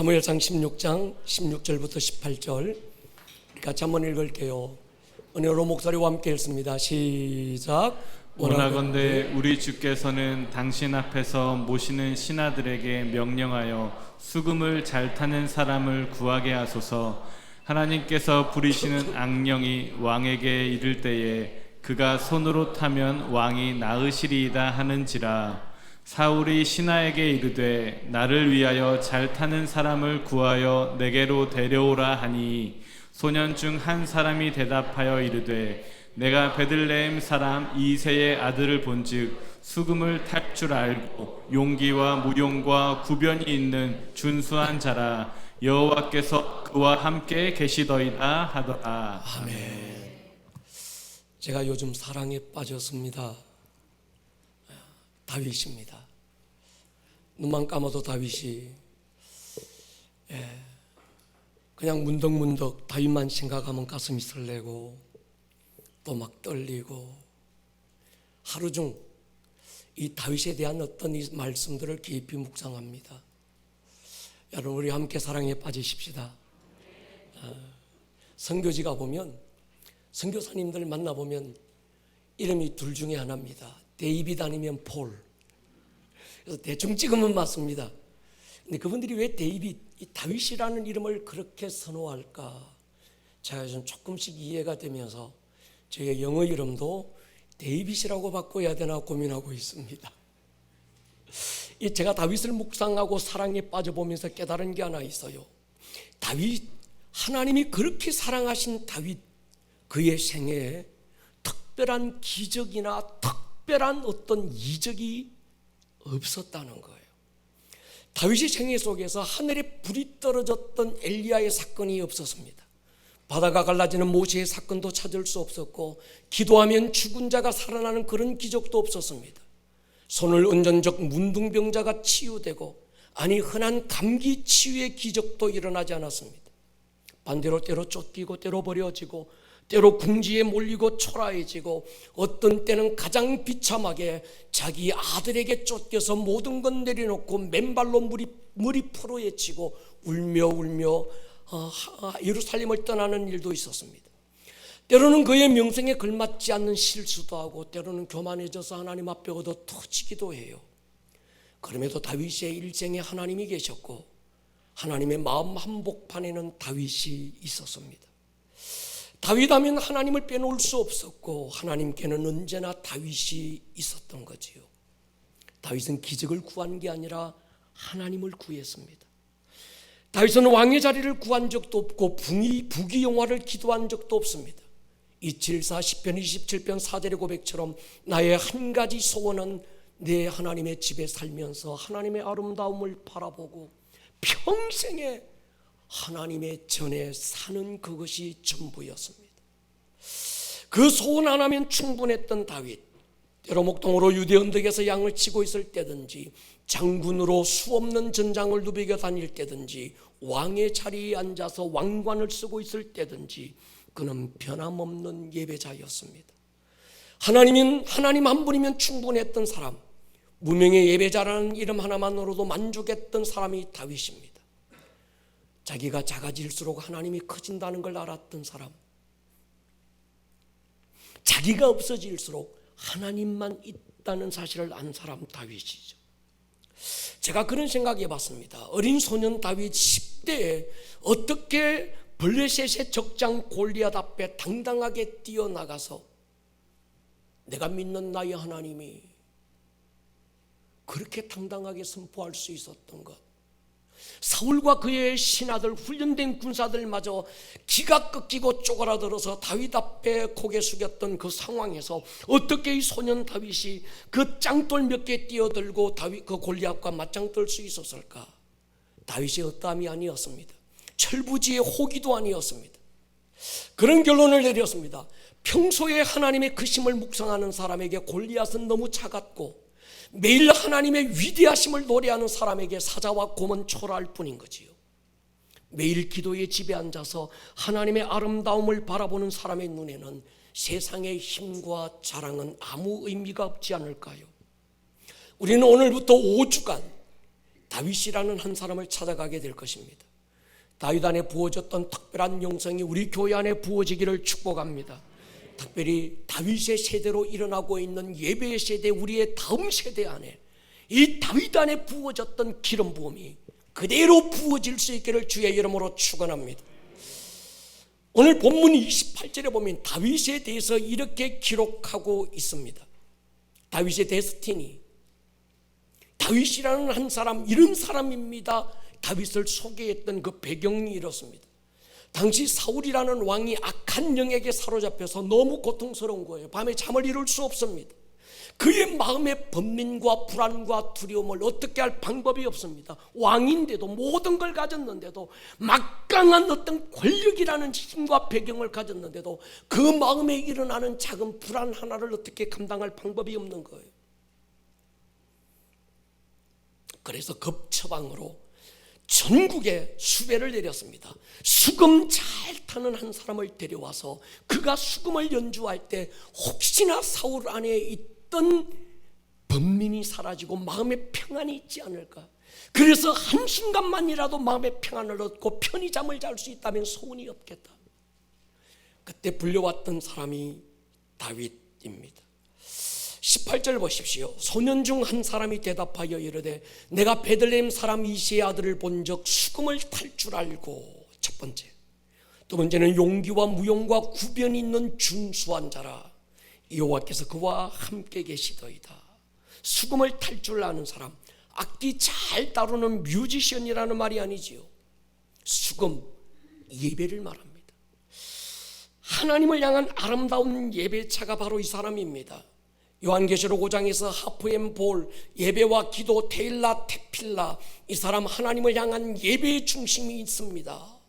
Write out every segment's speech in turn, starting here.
사무엘상 16장 16절부터 18절 같이 한번 읽을게요. 은혜로 목소리와 함께 읽습니다. 시작. 원하건대 우리 주께서는 당신 앞에서 모시는 신하들에게 명령하여 수금을 잘 타는 사람을 구하게 하소서. 하나님께서 부리시는 악령이 왕에게 이를 때에 그가 손으로 타면 왕이 나으시리이다 하는지라. 사울이 신하에게 이르되 나를 위하여 잘 타는 사람을 구하여 내게로 데려오라 하니 소년 중 한 사람이 대답하여 이르되 내가 베들레헴 사람 이새의 아들을 본즉 수금을 탈 줄 알고 용기와 무용과 구변이 있는 준수한 자라. 여호와께서 그와 함께 계시더이다 하더라. 아멘. 제가 요즘 사랑에 빠졌습니다. 다윗입니다. 눈만 감아도 다윗이 그냥 문득문득 다윗만 생각하면 가슴이 설레고 또 막 떨리고 하루 중 이 다윗에 대한 어떤 이 말씀들을 깊이 묵상합니다. 여러분, 우리 함께 사랑에 빠지십시다. 선교지 가보면 선교사님들 만나보면 이름이 둘 중에 하나입니다. 데이비드 아니면 폴. 그래서 대충 찍으면 맞습니다. 근데 그분들이 왜 다윗이라는 이름을 그렇게 선호할까? 제가 좀 조금씩 이해가 되면서 저의 영어 이름도 데이빗이라고 바꿔야 되나 고민하고 있습니다. 제가 다윗을 묵상하고 사랑에 빠져보면서 깨달은 게 하나 있어요. 다윗, 하나님이 그렇게 사랑하신 다윗, 그의 생애에 특별한 기적이나 특별한 어떤 이적이 없었다는 거예요. 다윗의 생애 속에서 하늘에 불이 떨어졌던 엘리야의 사건이 없었습니다. 바다가 갈라지는 모세의 사건도 찾을 수 없었고, 기도하면 죽은 자가 살아나는 그런 기적도 없었습니다. 손을 얹은 적 문둥병자가 치유되고, 아니 흔한 감기 치유의 기적도 일어나지 않았습니다. 반대로 때로 쫓기고 때로 버려지고 때로 궁지에 몰리고 초라해지고 어떤 때는 가장 비참하게 자기 아들에게 쫓겨서 모든 건 내려놓고 맨발로 머리 풀어헤치고 울며 예루살렘을 떠나는 일도 있었습니다. 때로는 그의 명성에 걸맞지 않는 실수도 하고 때로는 교만해져서 하나님 앞에 얻어 터지기도 해요. 그럼에도 다윗의 일생에 하나님이 계셨고 하나님의 마음 한복판에는 다윗이 있었습니다. 다윗하면 하나님을 빼놓을 수 없었고 하나님께는 언제나 다윗이 있었던 거지요. 다윗은 기적을 구한 게 아니라 하나님을 구했습니다. 다윗은 왕의 자리를 구한 적도 없고 부귀영화를 기도한 적도 없습니다. 274 10편 27편 4절의 고백처럼 나의 한 가지 소원은 내 하나님의 집에 살면서 하나님의 아름다움을 바라보고 평생에 하나님의 전에 사는 그것이 전부였습니다. 그 소원 하나면 충분했던 다윗, 때로 목동으로 유대 언덕에서 양을 치고 있을 때든지 장군으로 수없는 전장을 누비겨 다닐 때든지 왕의 자리에 앉아서 왕관을 쓰고 있을 때든지 그는 변함없는 예배자였습니다. 하나님 한 분이면 충분했던 사람, 무명의 예배자라는 이름 하나만으로도 만족했던 사람이 다윗입니다. 자기가 작아질수록 하나님이 커진다는 걸 알았던 사람, 자기가 없어질수록 하나님만 있다는 사실을 안 사람 다윗이죠. 제가 그런 생각해 봤습니다. 어린 소년 다윗 10대에 어떻게 블레셋의 적장 골리앗 앞에 당당하게 뛰어나가서 내가 믿는 나의 하나님이 그렇게 당당하게 선포할 수 있었던 것, 사울과 그의 신하들 훈련된 군사들마저 기가 꺾이고 쪼그라들어서 다윗 앞에 고개 숙였던 그 상황에서 어떻게 이 소년 다윗이 그 짱돌 몇 개 뛰어들고 다윗 그 골리앗과 맞짱 뜰 수 있었을까? 다윗의 어떠함이 아니었습니다. 철부지의 호기도 아니었습니다. 그런 결론을 내렸습니다. 평소에 하나님의 크심을 묵상하는 사람에게 골리앗은 너무 작았고 매일 하나님의 위대하심을 노래하는 사람에게 사자와 곰은 초라할 뿐인 거지요. 매일 기도의 집에 앉아서 하나님의 아름다움을 바라보는 사람의 눈에는 세상의 힘과 자랑은 아무 의미가 없지 않을까요? 우리는 오늘부터 5주간 다윗이라는 한 사람을 찾아가게 될 것입니다. 다윗 안에 부어졌던 특별한 영성이 우리 교회 안에 부어지기를 축복합니다. 특별히 다윗의 세대로 일어나고 있는 예배의 세대, 우리의 다음 세대 안에 이 다윗 안에 부어졌던 기름 부음이 그대로 부어질 수 있기를 주의 이름으로 축원합니다. 오늘 본문 28절에 보면 다윗에 대해서 이렇게 기록하고 있습니다. 다윗의 데스티니, 다윗이라는 한 사람, 이런 사람입니다. 다윗을 소개했던 그 배경이 이렇습니다. 당시 사울이라는 왕이 악한 영에게 사로잡혀서 너무 고통스러운 거예요. 밤에 잠을 이룰 수 없습니다. 그의 마음의 번민과 불안과 두려움을 어떻게 할 방법이 없습니다. 왕인데도, 모든 걸 가졌는데도, 막강한 어떤 권력이라는 힘과 배경을 가졌는데도 그 마음에 일어나는 작은 불안 하나를 어떻게 감당할 방법이 없는 거예요. 그래서 급처방으로 전국에 수배를 내렸습니다. 수금 잘 타는 한 사람을 데려와서 그가 수금을 연주할 때 혹시나 사울 안에 있던 번민이 사라지고 마음의 평안이 있지 않을까. 그래서 한순간만이라도 마음의 평안을 얻고 편히 잠을 잘 수 있다면 소원이 없겠다. 그때 불려왔던 사람이 다윗입니다. 18절 보십시오. 소년 중 한 사람이 대답하여 이르되 내가 베들레헴 사람 이새의 아들을 본 적 수금을 탈 줄 알고. 첫 번째. 두 번째는 용기와 무용과 구변이 있는 준수한 자라. 여호와께서 그와 함께 계시더이다. 수금을 탈 줄 아는 사람, 악기 잘 다루는 뮤지션이라는 말이 아니지요. 수금, 예배를 말합니다. 하나님을 향한 아름다운 예배차가 바로 이 사람입니다. 요한계시록 5장에서 하프엠 볼, 예배와 기도, 테일라, 테필라, 이 사람 하나님을 향한 예배의 중심이 있습니다.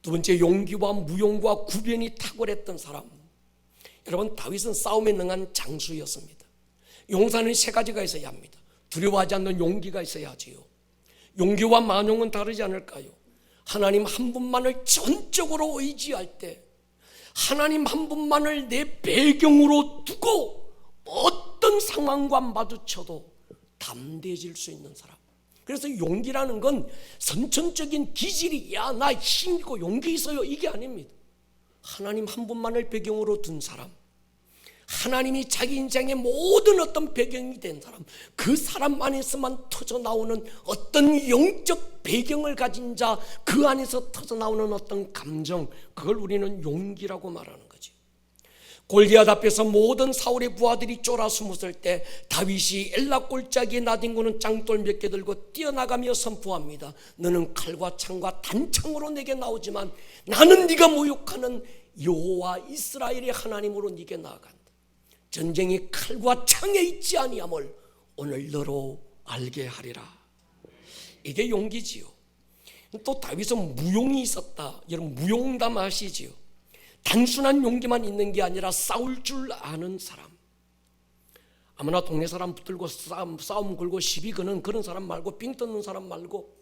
두 번째, 용기와 무용과 구변이 탁월했던 사람. 여러분, 다윗은 싸움에 능한 장수였습니다. 용사는 세 가지가 있어야 합니다. 두려워하지 않는 용기가 있어야 하지요. 용기와 만용은 다르지 않을까요? 하나님 한 분만을 전적으로 의지할 때, 하나님 한 분만을 내 배경으로 두고 어떤 상황과 마주쳐도 담대해질 수 있는 사람. 그래서 용기라는 건 선천적인 기질이 야 나 힘있고 용기 있어요 이게 아닙니다. 하나님 한 분만을 배경으로 둔 사람, 하나님이 자기 인생의 모든 어떤 배경이 된 사람, 그 사람 안에서만 터져 나오는 어떤 영적 배경을 가진 자, 그 안에서 터져 나오는 어떤 감정, 그걸 우리는 용기라고 말하는 거지. 골리앗 앞에서 모든 사울의 부하들이 쫄아 숨었을 때 다윗이 엘라 골짜기에 나뒹구는 짱돌 몇 개 들고 뛰어나가며 선포합니다. 너는 칼과 창과 단창으로 내게 나오지만 나는 네가 모욕하는 여호와 이스라엘의 하나님으로 네게 나아간다. 전쟁이 칼과 창에 있지 아니함을 오늘 너로 알게 하리라. 이게 용기지요. 또 다윗은 무용이 있었다. 여러분, 무용담 아시지요? 단순한 용기만 있는 게 아니라 싸울 줄 아는 사람. 아무나 동네 사람 붙들고 싸움 걸고 시비 거는 그런 사람 말고, 빙 뜯는 사람 말고,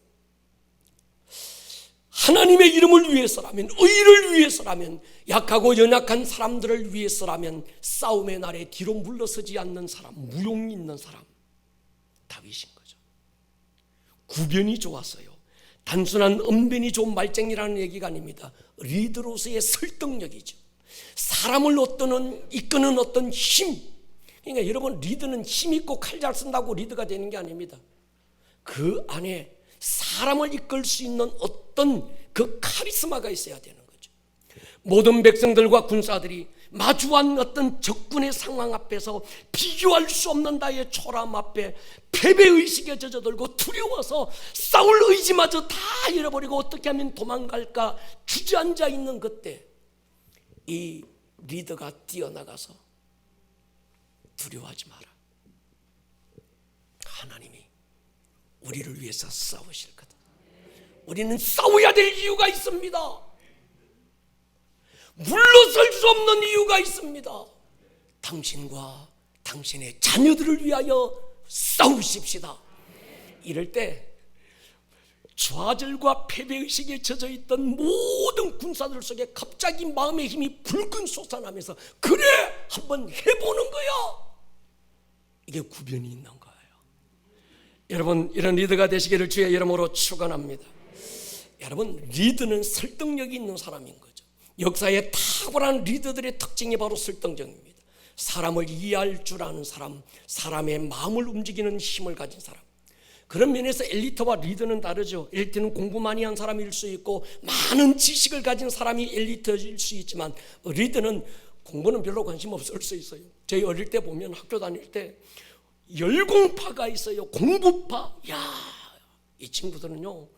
하나님의 이름을 위해서라면, 의를 위해서라면, 약하고 연약한 사람들을 위해서라면 싸움의 날에 뒤로 물러서지 않는 사람, 무용이 있는 사람, 다윗인 거죠. 구변이 좋았어요. 단순한 언변이 좋은 말쟁이라는 얘기가 아닙니다. 리더로서의 설득력이죠. 사람을 이끄는 어떤 힘. 그러니까 여러분, 리더는 힘 있고 칼 잘 쓴다고 리더가 되는 게 아닙니다. 그 안에 사람을 이끌 수 있는 어떤 그 카리스마가 있어야 되는 거죠. 모든 백성들과 군사들이 마주한 어떤 적군의 상황 앞에서 비교할 수 없는 나의 초람 앞에 패배의식에 젖어들고 두려워서 싸울 의지마저 다 잃어버리고 어떻게 하면 도망갈까 주저앉아 있는 그때 이 리더가 뛰어나가서 두려워하지 마라. 하나님이 우리를 위해서 싸우실 거다. 우리는 싸워야 될 이유가 있습니다. 물러설 수 없는 이유가 있습니다. 당신과 당신의 자녀들을 위하여 싸우십시다. 이럴 때 좌절과 패배의식에 젖어있던 모든 군사들 속에 갑자기 마음의 힘이 불끈 솟아나면서 그래! 한번 해보는 거야! 이게 구변이 있는 거예요. 여러분, 이런 리더가 되시기를 주의 이름으로 축원합니다. 여러분, 리더는 설득력이 있는 사람인 거죠. 역사의 탁월한 리더들의 특징이 바로 설득력입니다. 사람을 이해할 줄 아는 사람, 사람의 마음을 움직이는 힘을 가진 사람. 그런 면에서 엘리트와 리더는 다르죠. 엘리트는 공부 많이 한 사람일 수 있고 많은 지식을 가진 사람이 엘리트일 수 있지만, 리더는 공부는 별로 관심 없을 수 있어요. 저희 어릴 때 보면 학교 다닐 때 열공파가 있어요. 공부파. 이 친구들은요,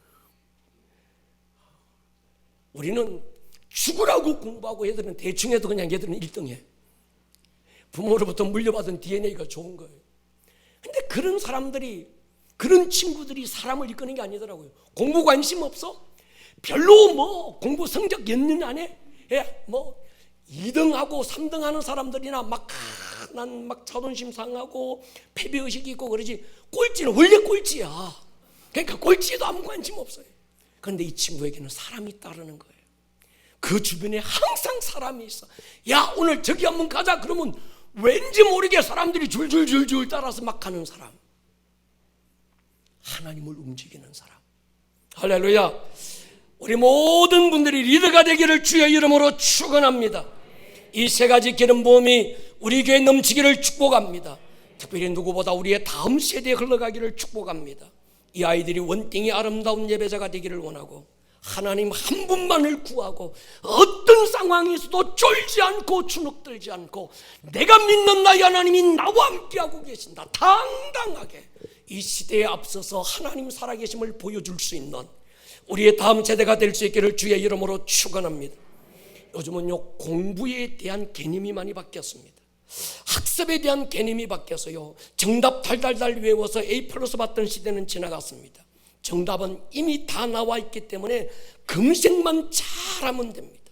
우리는 죽으라고 공부하고 얘들은 대충 해도 그냥 얘들은 1등해. 부모로부터 물려받은 DNA가 좋은 거예요. 근데 그런 사람들이, 그런 친구들이 사람을 이끄는 게 아니더라고요. 공부 관심 없어? 별로 뭐 공부 성적 연연 안 해? 뭐 2등하고 3등 하는 사람들이나 난 막 자존심 상하고 패배의식이 있고 그러지, 꼴찌는 원래 꼴찌야. 그러니까 꼴찌에도 아무 관심 없어요. 그런데 이 친구에게는 사람이 따르는 거예요. 그 주변에 항상 사람이 있어. 야, 오늘 저기 한번 가자. 그러면 왠지 모르게 사람들이 줄줄줄줄 따라서 막 가는 사람. 하나님을 움직이는 사람. 할렐루야. 우리 모든 분들이 리더가 되기를 주의 이름으로 축원합니다. 이 세 가지 기름 부음이 우리 교회에 넘치기를 축복합니다. 특별히 누구보다 우리의 다음 세대에 흘러가기를 축복합니다. 이 아이들이 원띵이 아름다운 예배자가 되기를 원하고, 하나님 한 분만을 구하고 어떤 상황에서도 쫄지 않고 주눅들지 않고, 내가 믿는 나의 하나님이 나와 함께하고 계신다, 당당하게 이 시대에 앞서서 하나님 살아계심을 보여줄 수 있는 우리의 다음 세대가 될 수 있기를 주의 이름으로 축원합니다. 요즘은요, 공부에 대한 개념이 많이 바뀌었습니다. 학습에 대한 개념이 바뀌어서요, 정답 달달달 외워서 A+ 받던 시대는 지나갔습니다. 정답은 이미 다 나와 있기 때문에 검색만 잘하면 됩니다.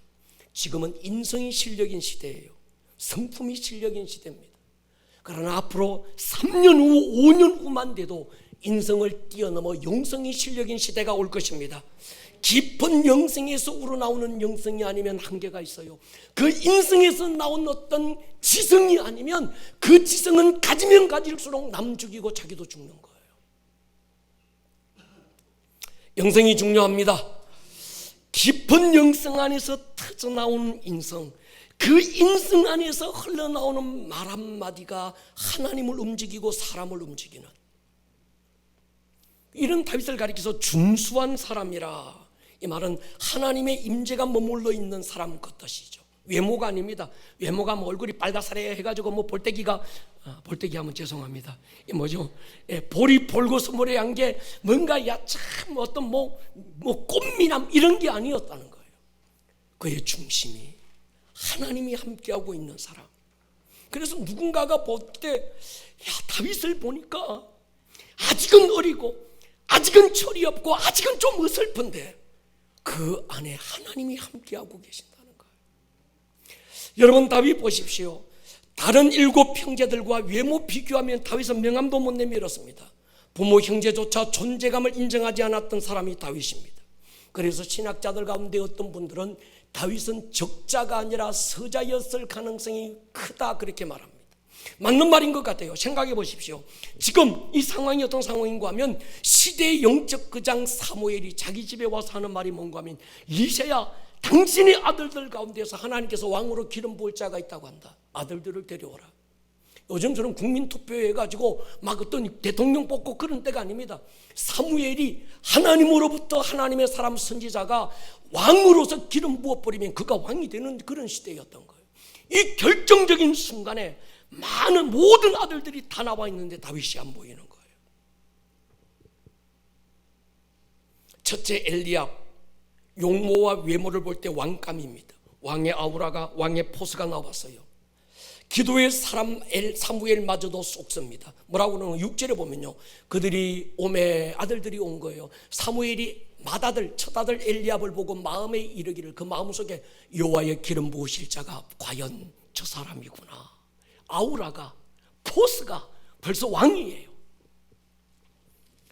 지금은 인성이 실력인 시대예요. 성품이 실력인 시대입니다. 그러나 앞으로 3년 후, 5년 후만 돼도 인성을 뛰어넘어 영성이 실력인 시대가 올 것입니다. 깊은 영성에서 우러나오는 영성이 아니면 한계가 있어요. 그 인성에서 나온 어떤 지성이 아니면 그 지성은 가지면 가질수록 남 죽이고 자기도 죽는 거예요. 영성이 중요합니다. 깊은 영성 안에서 터져나오는 인성, 그 인성 안에서 흘러나오는 말 한마디가 하나님을 움직이고 사람을 움직이는, 이런 다윗을 가리켜서 준수한 사람이라, 이 말은 하나님의 임재가 머물러 있는 사람 그 뜻이죠. 외모가 아닙니다. 외모가 뭐 얼굴이 빨갛사레 해가지고 뭐 볼때기가, 볼때기 하면 죄송합니다. 이 뭐죠? 볼이 볼고스모래한 게 뭔가 참 어떤 뭐 꽃미남 이런 게 아니었다는 거예요. 그의 중심이 하나님이 함께하고 있는 사람. 그래서 누군가가 볼 때, 다윗을 보니까 아직은 어리고 아직은 철이 없고 아직은 좀 어설픈데 그 안에 하나님이 함께하고 계신다는 거예요. 여러분, 다윗 보십시오. 다른 7 형제들과 외모 비교하면 다윗은 명함도 못 내밀었습니다. 부모 형제조차 존재감을 인정하지 않았던 사람이 다윗입니다. 그래서 신학자들 가운데 어떤 분들은 다윗은 적자가 아니라 서자였을 가능성이 크다, 그렇게 말합니다. 맞는 말인 것 같아요. 생각해 보십시오. 지금 이 상황이 어떤 상황인가 하면, 시대의 영적 거장 사무엘이 자기 집에 와서 하는 말이 뭔가 하면, 이새야, 당신의 아들들 가운데서 하나님께서 왕으로 기름 부을 자가 있다고 한다. 아들들을 데려오라. 요즘처럼 국민투표 해가지고 막 어떤 대통령 뽑고 그런 때가 아닙니다. 사무엘이 하나님으로부터 하나님의 사람 선지자가 왕으로서 기름 부어버리면 그가 왕이 되는 그런 시대였던 거예요. 이 결정적인 순간에 많은 모든 아들들이 다 나와 있는데 다윗이 안 보이는 거예요. 첫째, 엘리압, 용모와 외모를 볼 때 왕감입니다. 왕의 아우라가, 왕의 포스가 나왔어요. 기도의 사람 사무엘마저도 쏙습니다. 뭐라고 그러는 6절에 보면요, 그들이 아들들이 온 거예요. 사무엘이 맏아들, 첫아들 엘리압을 보고 마음에 이르기를, 그 마음속에 여호와의 기름 부으실 자가 과연 저 사람이구나. 아우라가, 포스가 벌써 왕이에요.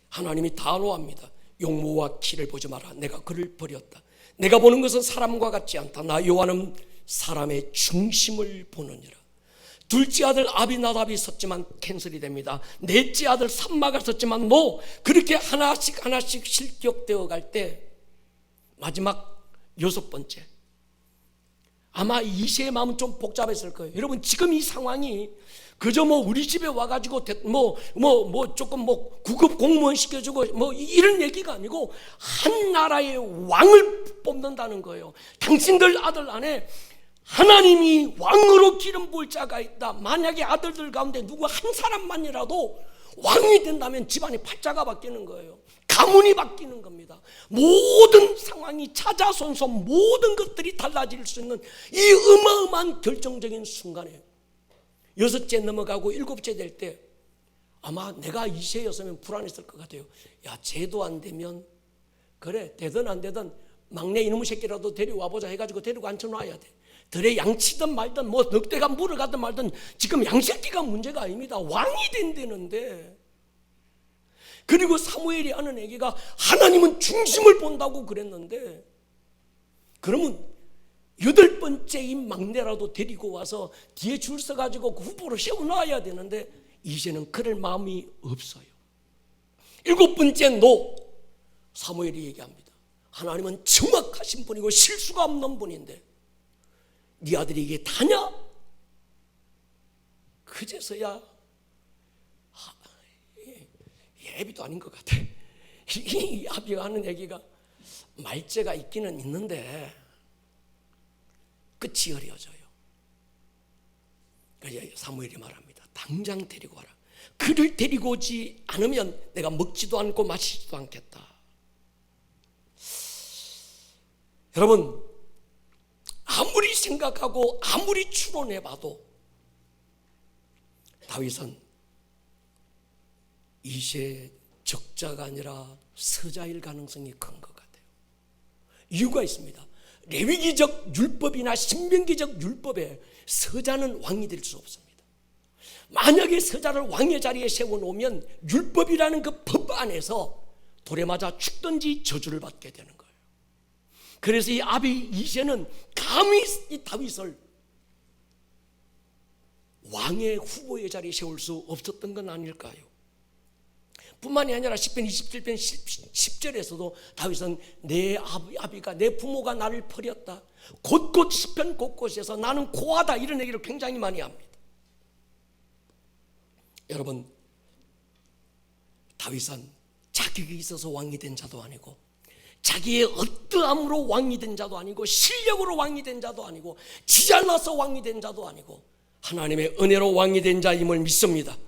하나님이 단호합니다. 용모와 키를 보지 마라. 내가 그를 버렸다. 내가 보는 것은 사람과 같지 않다. 나 여호와는 사람의 중심을 보느니라. 둘째 아들 아비나답이 섰지만 캔슬이 됩니다. 넷째 아들 삼마가 섰지만 그렇게 하나씩 실격되어 갈 때 마지막 여섯 번째, 아마 이세의 마음은 좀 복잡했을 거예요. 여러분, 지금 이 상황이 그저 우리 집에 와가지고 조금 구급 공무원 시켜주고 이런 얘기가 아니고 한 나라의 왕을 뽑는다는 거예요. 당신들 아들 안에 하나님이 왕으로 기름 부을 자가 있다. 만약에 아들들 가운데 누구 한 사람만이라도 왕이 된다면 집안이 팔자가 바뀌는 거예요. 가문이 바뀌는 겁니다. 모든 상황이 차자손손 모든 것들이 달라질 수 있는 이 어마어마한 결정적인 순간에 여섯째 넘어가고 일곱째 될 때 아마 내가 이세였으면 불안했을 것 같아요. 야, 쟤도 안 되면 그래, 되든 안 되든 막내 이놈의 새끼라도 데려와보자 해가지고 데리고 앉혀놔야 돼. 들에 양치든 말든 늑대가 물을 가든 말든 지금 양새끼가 문제가 아닙니다. 왕이 된다는데. 그리고 사무엘이 하는 얘기가 하나님은 중심을 본다고 그랬는데, 그러면 여덟 번째인 막내라도 데리고 와서 뒤에 줄 서가지고 그 후보로 세워놔야 되는데 이제는 그럴 마음이 없어요. 일곱 번째 사무엘이 얘기합니다. 하나님은 정확하신 분이고 실수가 없는 분인데 네 아들이 이게 다냐? 그제서야 예비도 아닌 것 같아. 이 아비가 하는 얘기가 말재가 있기는 있는데 끝이 어려워져요. 그래서 사무엘이 말합니다. 당장 데리고 와라. 그를 데리고 오지 않으면 내가 먹지도 않고 마시지도 않겠다. 여러분, 아무리 생각하고 아무리 추론해봐도 다윗은 이세 적자가 아니라 서자일 가능성이 큰 것 같아요. 이유가 있습니다. 레위기적 율법이나 신명기적 율법에 서자는 왕이 될 수 없습니다. 만약에 서자를 왕의 자리에 세워놓으면 율법이라는 그 법 안에서 돌에 맞아 죽든지 저주를 받게 되는 거예요. 그래서 이 아비 이세는 감히 이 다윗을 왕의 후보의 자리에 세울 수 없었던 건 아닐까요? 뿐만이 아니라 시편 27편 10절에서도 다윗은 내 아비가 내 부모가 나를 버렸다. 곳곳 시편 곳곳에서 나는 고하다 이런 얘기를 굉장히 많이 합니다. 여러분, 다윗은 자격이 있어서 왕이 된 자도 아니고 자기의 어떠함으로 왕이 된 자도 아니고 실력으로 왕이 된 자도 아니고 지잘나서 왕이 된 자도 아니고 하나님의 은혜로 왕이 된 자임을 믿습니다.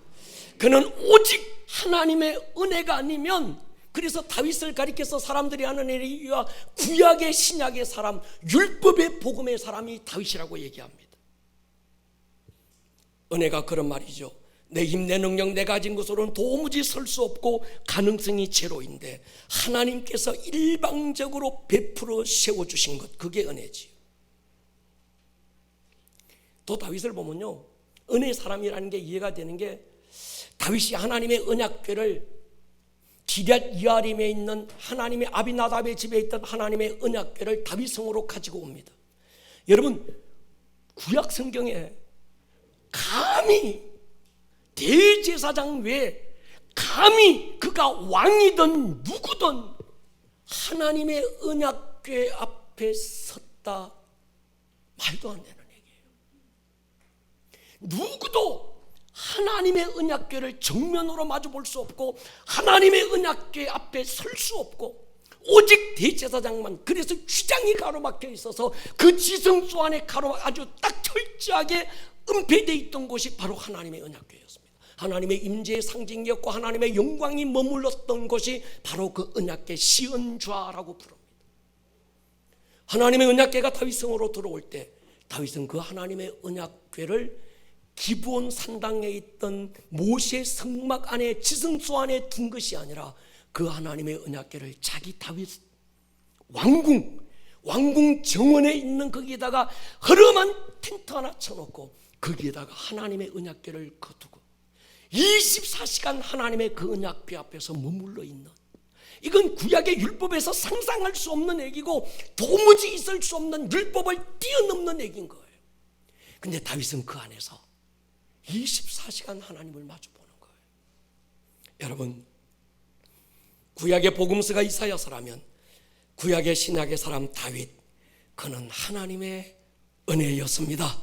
그는 오직 하나님의 은혜가 아니면, 그래서 다윗을 가리켜서 사람들이 하는 얘기가 구약의 신약의 사람, 율법의 복음의 사람이 다윗이라고 얘기합니다. 은혜가 그런 말이죠. 내 힘, 내 능력, 내 가진 것으로는 도무지 설 수 없고 가능성이 제로인데 하나님께서 일방적으로 베풀어 세워주신 것, 그게 은혜지요. 또 다윗을 보면요, 은혜 사람이라는 게 이해가 되는 게, 다윗이 하나님의 언약궤를 기럇 여아림에 있는 하나님의 아비나답의 집에 있던 하나님의 언약궤를 다윗성으로 가지고 옵니다. 여러분, 구약 성경에 감히 대제사장 외에 감히 그가 왕이든 누구든 하나님의 언약궤 앞에 섰다, 말도 안 되는 얘기예요. 누구도 하나님의 언약궤를 정면으로 마주 볼 수 없고 하나님의 언약궤 앞에 설 수 없고 오직 대제사장만. 그래서 휘장이 가로막혀 있어서 그 지성소 안에 아주 딱 철저하게 은폐되어 있던 곳이 바로 하나님의 언약궤였습니다. 하나님의 임재의 상징이었고 하나님의 영광이 머물렀던 곳이 바로 그 언약궤 시은좌라고 부릅니다. 하나님의 언약궤가 다윗성으로 들어올 때 다윗은 그 하나님의 언약궤를 기브온 산당에 있던 모세 성막 안에 지성소 안에 둔 것이 아니라 그 하나님의 언약궤를 자기 다윗 왕궁 정원에 있는 거기에다가 허름한 텐트 하나 쳐놓고 거기에다가 하나님의 언약궤를 거두고 24시간 하나님의 그 언약궤 앞에서 머물러 있는, 이건 구약의 율법에서 상상할 수 없는 얘기고 도무지 있을 수 없는 율법을 뛰어넘는 얘기인 거예요. 근데 다윗은 그 안에서 24시간 하나님을 마주보는 거예요. 여러분, 구약의 복음서가 이사야서라면 구약의 신약의 사람 다윗, 그는 하나님의 은혜였습니다.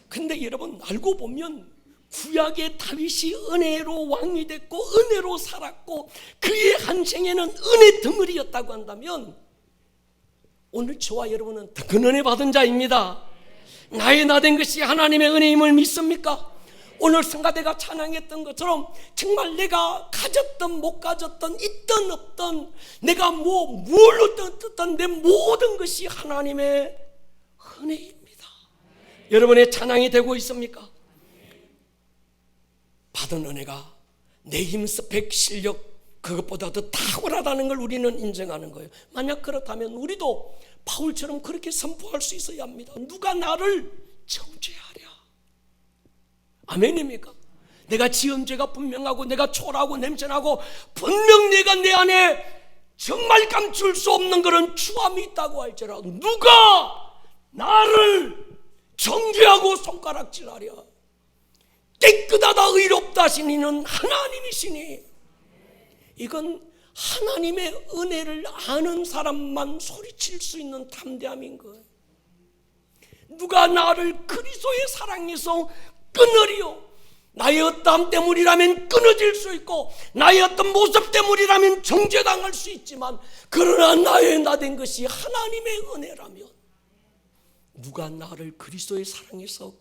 근데 여러분, 알고 보면 구약의 다윗이 은혜로 왕이 됐고 은혜로 살았고 그의 한 생에는 은혜 덩어리였다고 한다면 오늘 저와 여러분은 더 큰 은혜 받은 자입니다. 나의 나된 것이 하나님의 은혜임을 믿습니까? 오늘 성가대가 찬양했던 것처럼 정말 내가 가졌던 못 가졌던 있던 없던 내가 뭘 어떤 내 모든 것이 하나님의 은혜입니다. 여러분의 찬양이 되고 있습니까? 받은 은혜가 내 힘, 스펙, 실력 그것보다 더 탁월하다는 걸 우리는 인정하는 거예요. 만약 그렇다면 우리도 바울처럼 그렇게 선포할 수 있어야 합니다. 누가 나를 정죄하랴. 아멘입니까? 내가 지은 죄가 분명하고 내가 초라하고 냄새나고 분명 내가 내 안에 정말 감출 수 없는 그런 추함이 있다고 할지라도 누가 나를 정죄하고 손가락질하랴. 깨끗하다 의롭다 하시니는 하나님이시니, 이건 하나님의 은혜를 아는 사람만 소리칠 수 있는 담대함인 거예요. 누가 나를 그리스도의 사랑에서 끊으리요. 나의 어떠함 때문이라면 끊어질 수 있고 나의 어떤 모습 때문이라면 정죄당할 수 있지만, 그러나 나의 나된 것이 하나님의 은혜라면 누가 나를 그리스도의 사랑에서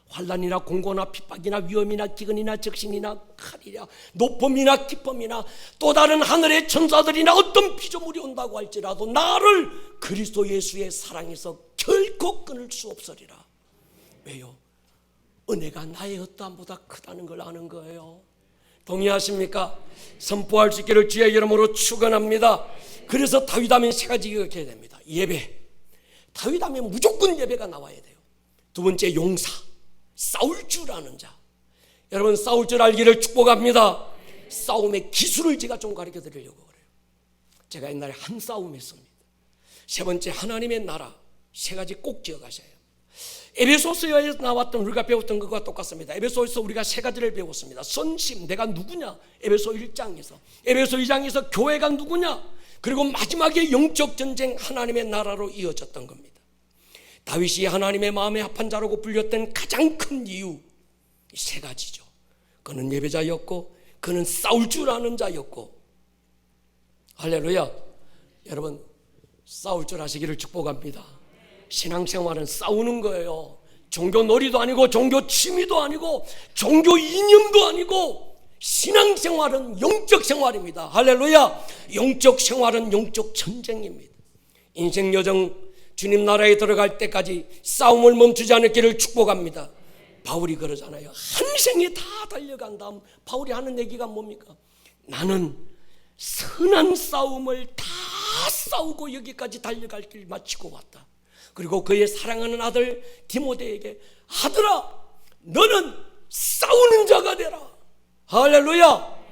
환난이나 공고나 핍박이나 위험이나 기근이나 적신이나 칼이나 높음이나 깊음이나 또 다른 하늘의 천사들이나 어떤 피조물이 온다고 할지라도 나를 그리스도 예수의 사랑에서 결코 끊을 수 없으리라. 왜요? 은혜가 나의 어떠함보다 크다는 걸 아는 거예요. 동의하십니까? 선포할 수 있기를 주의 이름으로 축원합니다. 그래서 다윗하면 세 가지 기억해야 됩니다. 예배, 다윗하면 무조건 예배가 나와야 돼요. 두 번째, 용사, 싸울 줄 아는 자. 여러분, 싸울 줄 알기를 축복합니다. 싸움의 기술을 제가 좀 가르쳐 드리려고 그래요. 제가 옛날에 한 싸움 했습니다. 세 번째, 하나님의 나라. 세 가지 꼭 기억하셔야 해요. 에베소서에 나왔던 우리가 배웠던 것과 똑같습니다. 에베소에서 우리가 세 가지를 배웠습니다. 선심, 내가 누구냐? 에베소 1장에서. 에베소 2장에서 교회가 누구냐? 그리고 마지막에 영적 전쟁, 하나님의 나라로 이어졌던 겁니다. 다윗이 하나님의 마음에 합한 자라고 불렸던 가장 큰 이유, 이 세 가지죠. 그는 예배자였고, 그는 싸울 줄 아는 자였고. 할렐루야. 여러분, 싸울 줄 아시기를 축복합니다. 신앙생활은 싸우는 거예요. 종교 놀이도 아니고 종교 취미도 아니고 종교 이념도 아니고 신앙생활은 영적 생활입니다. 할렐루야. 영적 생활은 영적 전쟁입니다. 인생 여정 주님 나라에 들어갈 때까지 싸움을 멈추지 않을기를 축복합니다. 바울이 그러잖아요. 한 생에 다 달려간 다음 바울이 하는 얘기가 뭡니까? 나는 선한 싸움을 다 싸우고 여기까지 달려갈 길 마치고 왔다. 그리고 그의 사랑하는 아들 디모데에게, 아들아, 너는 싸우는 자가 되라. 할렐루야.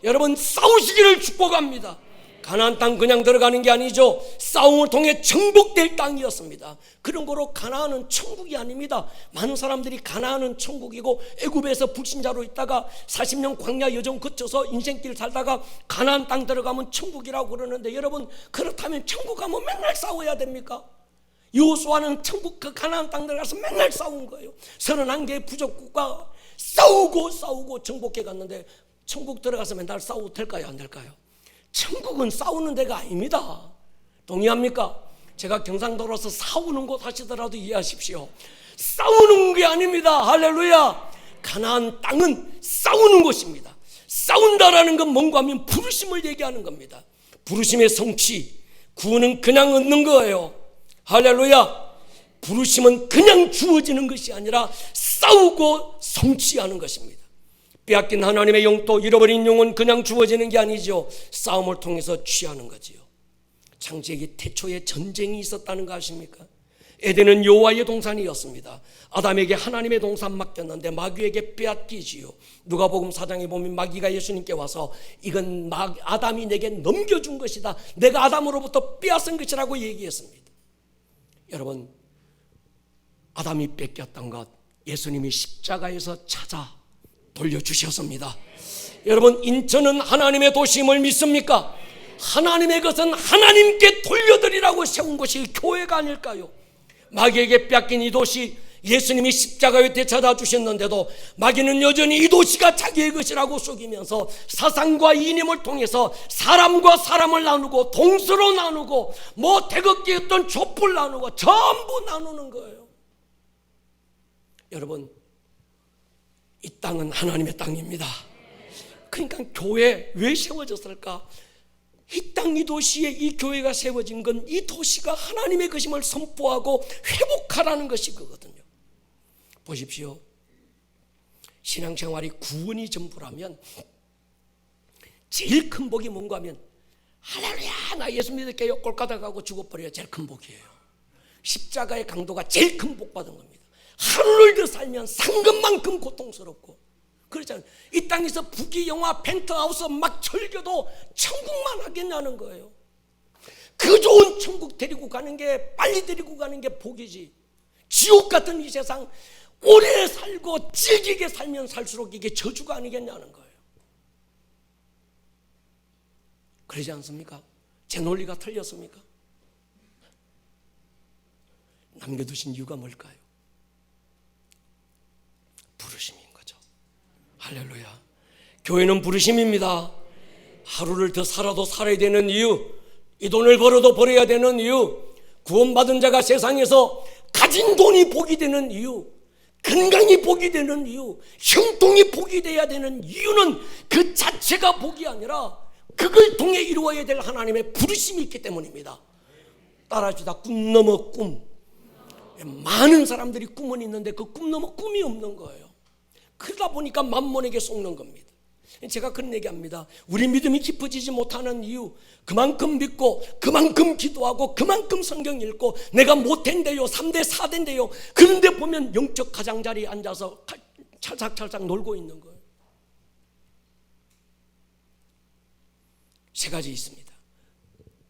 여러분, 싸우시기를 축복합니다. 가나안 땅 그냥 들어가는 게 아니죠. 싸움을 통해 정복될 땅이었습니다. 그런 거로 가나안은 천국이 아닙니다. 많은 사람들이 가나안은 천국이고 애굽에서 불신자로 있다가 40년 광야 여정 거쳐서 인생길 살다가 가나안 땅 들어가면 천국이라고 그러는데, 여러분, 그렇다면 천국 가면 맨날 싸워야 됩니까? 여호수아는 천국 그 가나안 땅 들어가서 맨날 싸운 거예요. 31개의 부족국가 싸우고 정복해 갔는데, 천국 들어가서 맨날 싸워도 될까요, 안 될까요? 천국은 싸우는 데가 아닙니다. 동의합니까? 제가 경상도로서 싸우는 곳 하시더라도 이해하십시오. 싸우는 게 아닙니다. 할렐루야. 가나안 땅은 싸우는 곳입니다. 싸운다라는 건 뭔가 하면 부르심을 얘기하는 겁니다. 부르심의 성취, 구원은 그냥 얻는 거예요. 할렐루야. 부르심은 그냥 주어지는 것이 아니라 싸우고 성취하는 것입니다. 빼앗긴 하나님의 영토, 잃어버린 영은 그냥 주어지는 게 아니죠. 싸움을 통해서 취하는 거지요. 창세기 태초에 전쟁이 있었다는 거 아십니까? 에덴은 여호와의 동산이었습니다. 아담에게 하나님의 동산 맡겼는데 마귀에게 빼앗기지요. 누가복음 4장에 보면 마귀가 예수님께 와서 이건 아담이 내게 넘겨준 것이다, 내가 아담으로부터 빼앗은 것이라고 얘기했습니다. 여러분, 아담이 뺏겼던 것, 예수님이 십자가에서 찾아 돌려주셨습니다. 여러분, 인천은 하나님의 도심을 믿습니까? 하나님의 것은 하나님께 돌려드리라고 세운 것이 교회가 아닐까요? 마귀에게 뺏긴 이 도시, 예수님이 십자가에 되찾아 주셨는데도 마귀는 여전히 이 도시가 자기의 것이라고 속이면서 사상과 이념을 통해서 사람과 사람을 나누고 동서로 나누고 뭐 태극기 어떤 촛불 나누고 전부 나누는 거예요. 여러분, 이 땅은 하나님의 땅입니다. 그러니까 교회 왜 세워졌을까? 이 땅, 이 도시에 이 교회가 세워진 건 이 도시가 하나님의 것임을 선포하고 회복하라는 것이 그거든요. 보십시오. 신앙생활이 구원이 전부라면 제일 큰 복이 뭔가 하면 할렐루야, 나 예수 믿을게요, 골가다 가고 죽어버려야 제일 큰 복이에요. 십자가의 강도가 제일 큰 복 받은 겁니다. 하루를 더 살면 상급만큼 고통스럽고 그렇잖아요. 이 땅에서 부귀영화 펜트하우스 막 즐겨도 천국만 하겠냐는 거예요. 그 좋은 천국 데리고 가는 게, 빨리 데리고 가는 게 복이지, 지옥 같은 이 세상 오래 살고 질기게 살면 살수록 이게 저주가 아니겠냐는 거예요. 그러지 않습니까? 제 논리가 틀렸습니까? 남겨두신 이유가 뭘까요? 부르심인 거죠. 할렐루야. 교회는 부르심입니다. 하루를 더 살아도 살아야 되는 이유, 이 돈을 벌어도 벌어야 되는 이유, 구원받은 자가 세상에서 가진 돈이 복이 되는 이유, 건강이 복이 되는 이유, 형통이 복이 돼야 되는 이유는 그 자체가 복이 아니라 그걸 통해 이루어야 될 하나님의 부르심이 있기 때문입니다. 따라합시다. 꿈 넘어 꿈. 많은 사람들이 꿈은 있는데 그 꿈 넘어 꿈이 없는 거예요. 그러다 보니까 만몬에게 속는 겁니다. 제가 그런 얘기합니다. 우리 믿음이 깊어지지 못하는 이유, 그만큼 믿고 그만큼 기도하고 그만큼 성경 읽고 내가 못된대요, 3대 4대인데요, 그런데 보면 영적 가장자리에 앉아서 찰싹찰싹 놀고 있는 거예요. 세 가지 있습니다.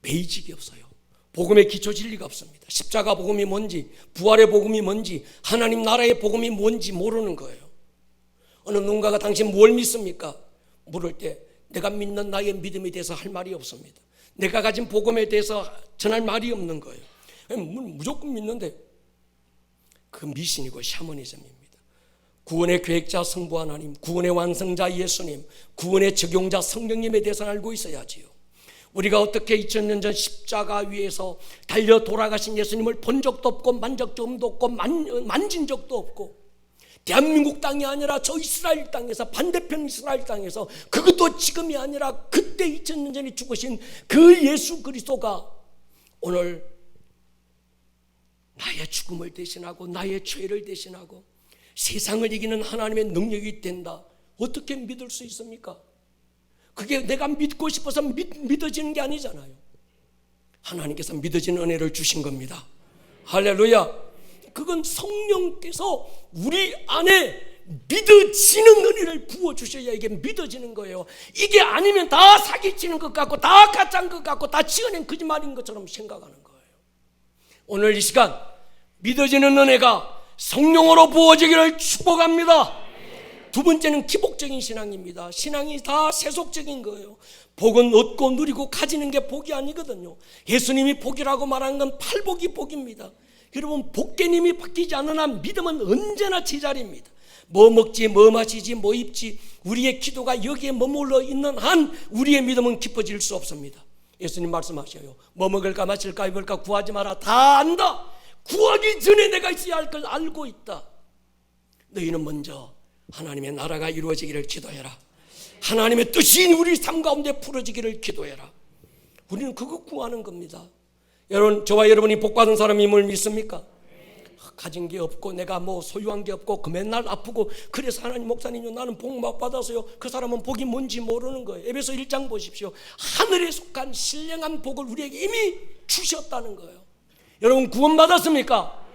베이직이 없어요. 복음의 기초 진리가 없습니다. 십자가 복음이 뭔지, 부활의 복음이 뭔지, 하나님 나라의 복음이 뭔지 모르는 거예요. 어느 누군가가 당신 뭘 믿습니까? 물을 때 내가 믿는 나의 믿음에 대해서 할 말이 없습니다. 내가 가진 복음에 대해서 전할 말이 없는 거예요. 무조건 믿는데 그 미신이고 샤머니즘입니다. 구원의 계획자 성부 하나님, 구원의 완성자 예수님, 구원의 적용자 성령님에 대해서 알고 있어야지요. 우리가 어떻게 2000년 전 십자가 위에서 달려 돌아가신 예수님을 본 적도 없고 만적 적도 없고 만진 적도 없고, 대한민국 땅이 아니라 저 이스라엘 땅에서, 반대편 이스라엘 땅에서, 그것도 지금이 아니라 그때 2000년 전에 죽으신 그 예수 그리스도가 오늘 나의 죽음을 대신하고 나의 죄를 대신하고 세상을 이기는 하나님의 능력이 된다. 어떻게 믿을 수 있습니까? 그게 내가 믿고 싶어서 믿어지는 게 아니잖아요. 하나님께서 믿어지는 은혜를 주신 겁니다. 할렐루야. 그건 성령께서 우리 안에 믿어지는 은혜를 부어주셔야 이게 믿어지는 거예요. 이게 아니면 다 사기치는 것 같고 다 가짜인 것 같고 다 지어낸 거짓말인 것처럼 생각하는 거예요. 오늘 이 시간 믿어지는 은혜가 성령으로 부어지기를 축복합니다. 두 번째는 기복적인 신앙입니다. 신앙이 다 세속적인 거예요. 복은 얻고 누리고 가지는 게 복이 아니거든요. 예수님이 복이라고 말한 건 팔복이 복입니다. 여러분, 복개님이 바뀌지 않는 한 믿음은 언제나 제자리입니다. 뭐 먹지, 뭐 마시지, 뭐 입지, 우리의 기도가 여기에 머물러 있는 한 우리의 믿음은 깊어질 수 없습니다. 예수님 말씀하셔요. 뭐 먹을까 마실까 입을까 구하지 마라. 다 안다. 구하기 전에 내가 있어야 할 걸 알고 있다. 너희는 먼저 하나님의 나라가 이루어지기를 기도해라. 하나님의 뜻이 우리 삶 가운데 풀어지기를 기도해라. 우리는 그거 구하는 겁니다. 여러분, 저와 여러분이 복받은 사람임을 믿습니까? 가진 게 없고 내가 뭐 소유한 게 없고 그 맨날 아프고 그래서 하나님 목사님요 나는 복 막 받아서요. 그 사람은 복이 뭔지 모르는 거예요. 에베소 1장 보십시오. 하늘에 속한 신령한 복을 우리에게 이미 주셨다는 거예요. 여러분, 구원 받았습니까?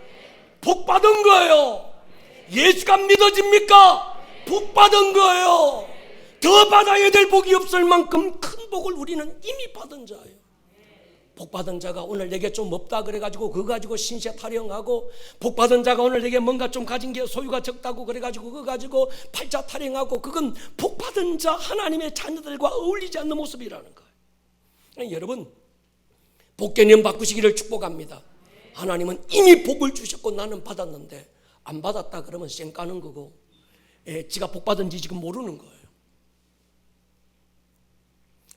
복 받은 거예요. 예수가 믿어집니까? 복 받은 거예요. 더 받아야 될 복이 없을 만큼 큰 복을 우리는 이미 받은 자예요. 복받은 자가 오늘 내게 좀 없다 그래가지고 그거 가지고 신세 타령하고, 복받은 자가 오늘 내게 뭔가 좀 가진 게 소유가 적다고 그래가지고 그거 가지고 팔자 타령하고, 그건 복받은 자 하나님의 자녀들과 어울리지 않는 모습이라는 거예요. 여러분, 복개념 바꾸시기를 축복합니다. 하나님은 이미 복을 주셨고 나는 받았는데 안 받았다 그러면 쌩 까는 거고, 지가 복받은지 지금 모르는 거예요.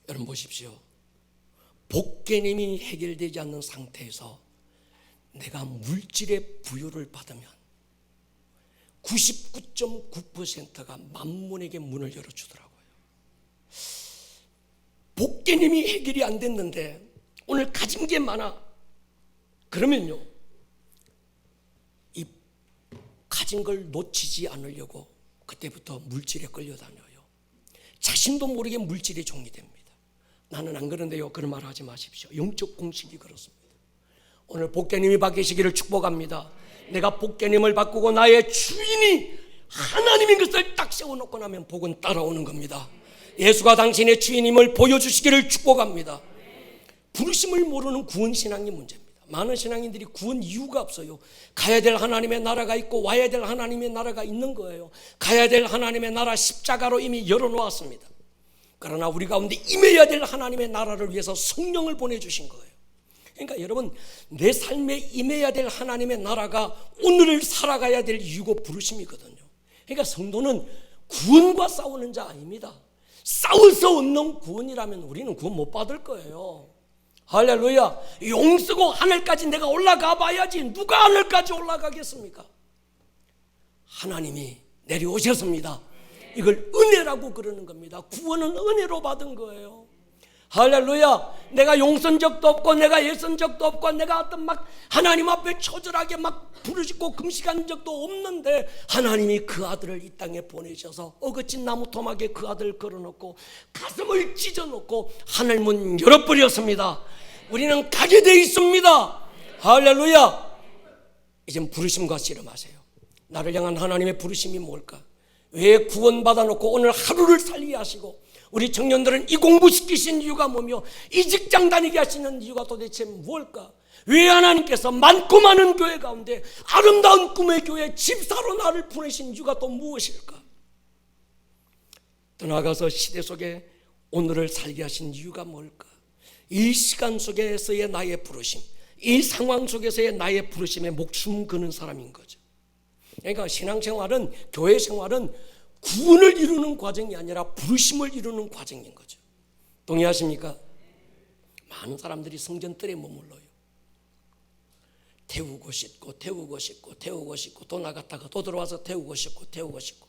여러분 보십시오. 복개념이 해결되지 않는 상태에서 내가 물질의 부여를 받으면 99.9%가 만문에게 문을 열어주더라고요. 복개념이 해결이 안 됐는데 오늘 가진 게 많아. 그러면요, 이 가진 걸 놓치지 않으려고 그때부터 물질에 끌려다녀요. 자신도 모르게 물질의 종이 됩니다. 나는 안 그런데요, 그런 말 하지 마십시오. 영적 공식이 그렇습니다. 오늘 복개님이 바뀌시기를 축복합니다. 내가 복개님을 바꾸고 나의 주인이 하나님인 것을 딱 세워놓고 나면 복은 따라오는 겁니다. 예수가 당신의 주인임을 보여주시기를 축복합니다. 부르심을 모르는 구원신앙이 문제입니다. 많은 신앙인들이 구원 이유가 없어요. 가야 될 하나님의 나라가 있고 와야 될 하나님의 나라가 있는 거예요. 가야 될 하나님의 나라 십자가로 이미 열어놓았습니다. 그러나 우리 가운데 임해야 될 하나님의 나라를 위해서 성령을 보내주신 거예요. 그러니까 여러분, 내 삶에 임해야 될 하나님의 나라가 오늘을 살아가야 될 이유고 부르심이거든요. 그러니까 성도는 구원과 싸우는 자 아닙니다. 싸워서 얻는 구원이라면 우리는 구원 못 받을 거예요. 할렐루야. 용 쓰고 하늘까지 내가 올라가 봐야지 누가 하늘까지 올라가겠습니까? 하나님이 내려오셨습니다. 이걸 은혜라고 그러는 겁니다. 구원은 은혜로 받은 거예요. 할렐루야. 내가 용선 적도 없고 내가 애쓴 적도 없고 내가 어떤 막 하나님 앞에 처절하게 막 부르짖고 금식한 적도 없는데 하나님이 그 아들을 이 땅에 보내셔서 어거진 나무 토막에 그 아들을 걸어놓고 가슴을 찢어놓고 하늘문 열어버렸습니다. 우리는 가게 돼 있습니다. 할렐루야. 이젠 부르심과 씨름하세요. 나를 향한 하나님의 부르심이 뭘까? 왜 구원받아 놓고 오늘 하루를 살게 하시고 우리 청년들은 이 공부시키신 이유가 뭐며 이 직장 다니게 하시는 이유가 도대체 뭘까? 왜 하나님께서 많고 많은 교회 가운데 아름다운 꿈의 교회 집사로 나를 보내신 이유가 또 무엇일까? 더 나아가서 시대 속에 오늘을 살게 하신 이유가 뭘까? 이 시간 속에서의 나의 부르심, 이 상황 속에서의 나의 부르심에 목숨 거는 사람인 거죠. 그러니까 신앙생활은, 교회 생활은 구원을 이루는 과정이 아니라 부르심을 이루는 과정인 거죠. 동의하십니까? 많은 사람들이 성전뜰에 머물러요. 태우고 씻고 태우고 씻고 태우고 씻고 또 나갔다가 또 들어와서 태우고 씻고 태우고 씻고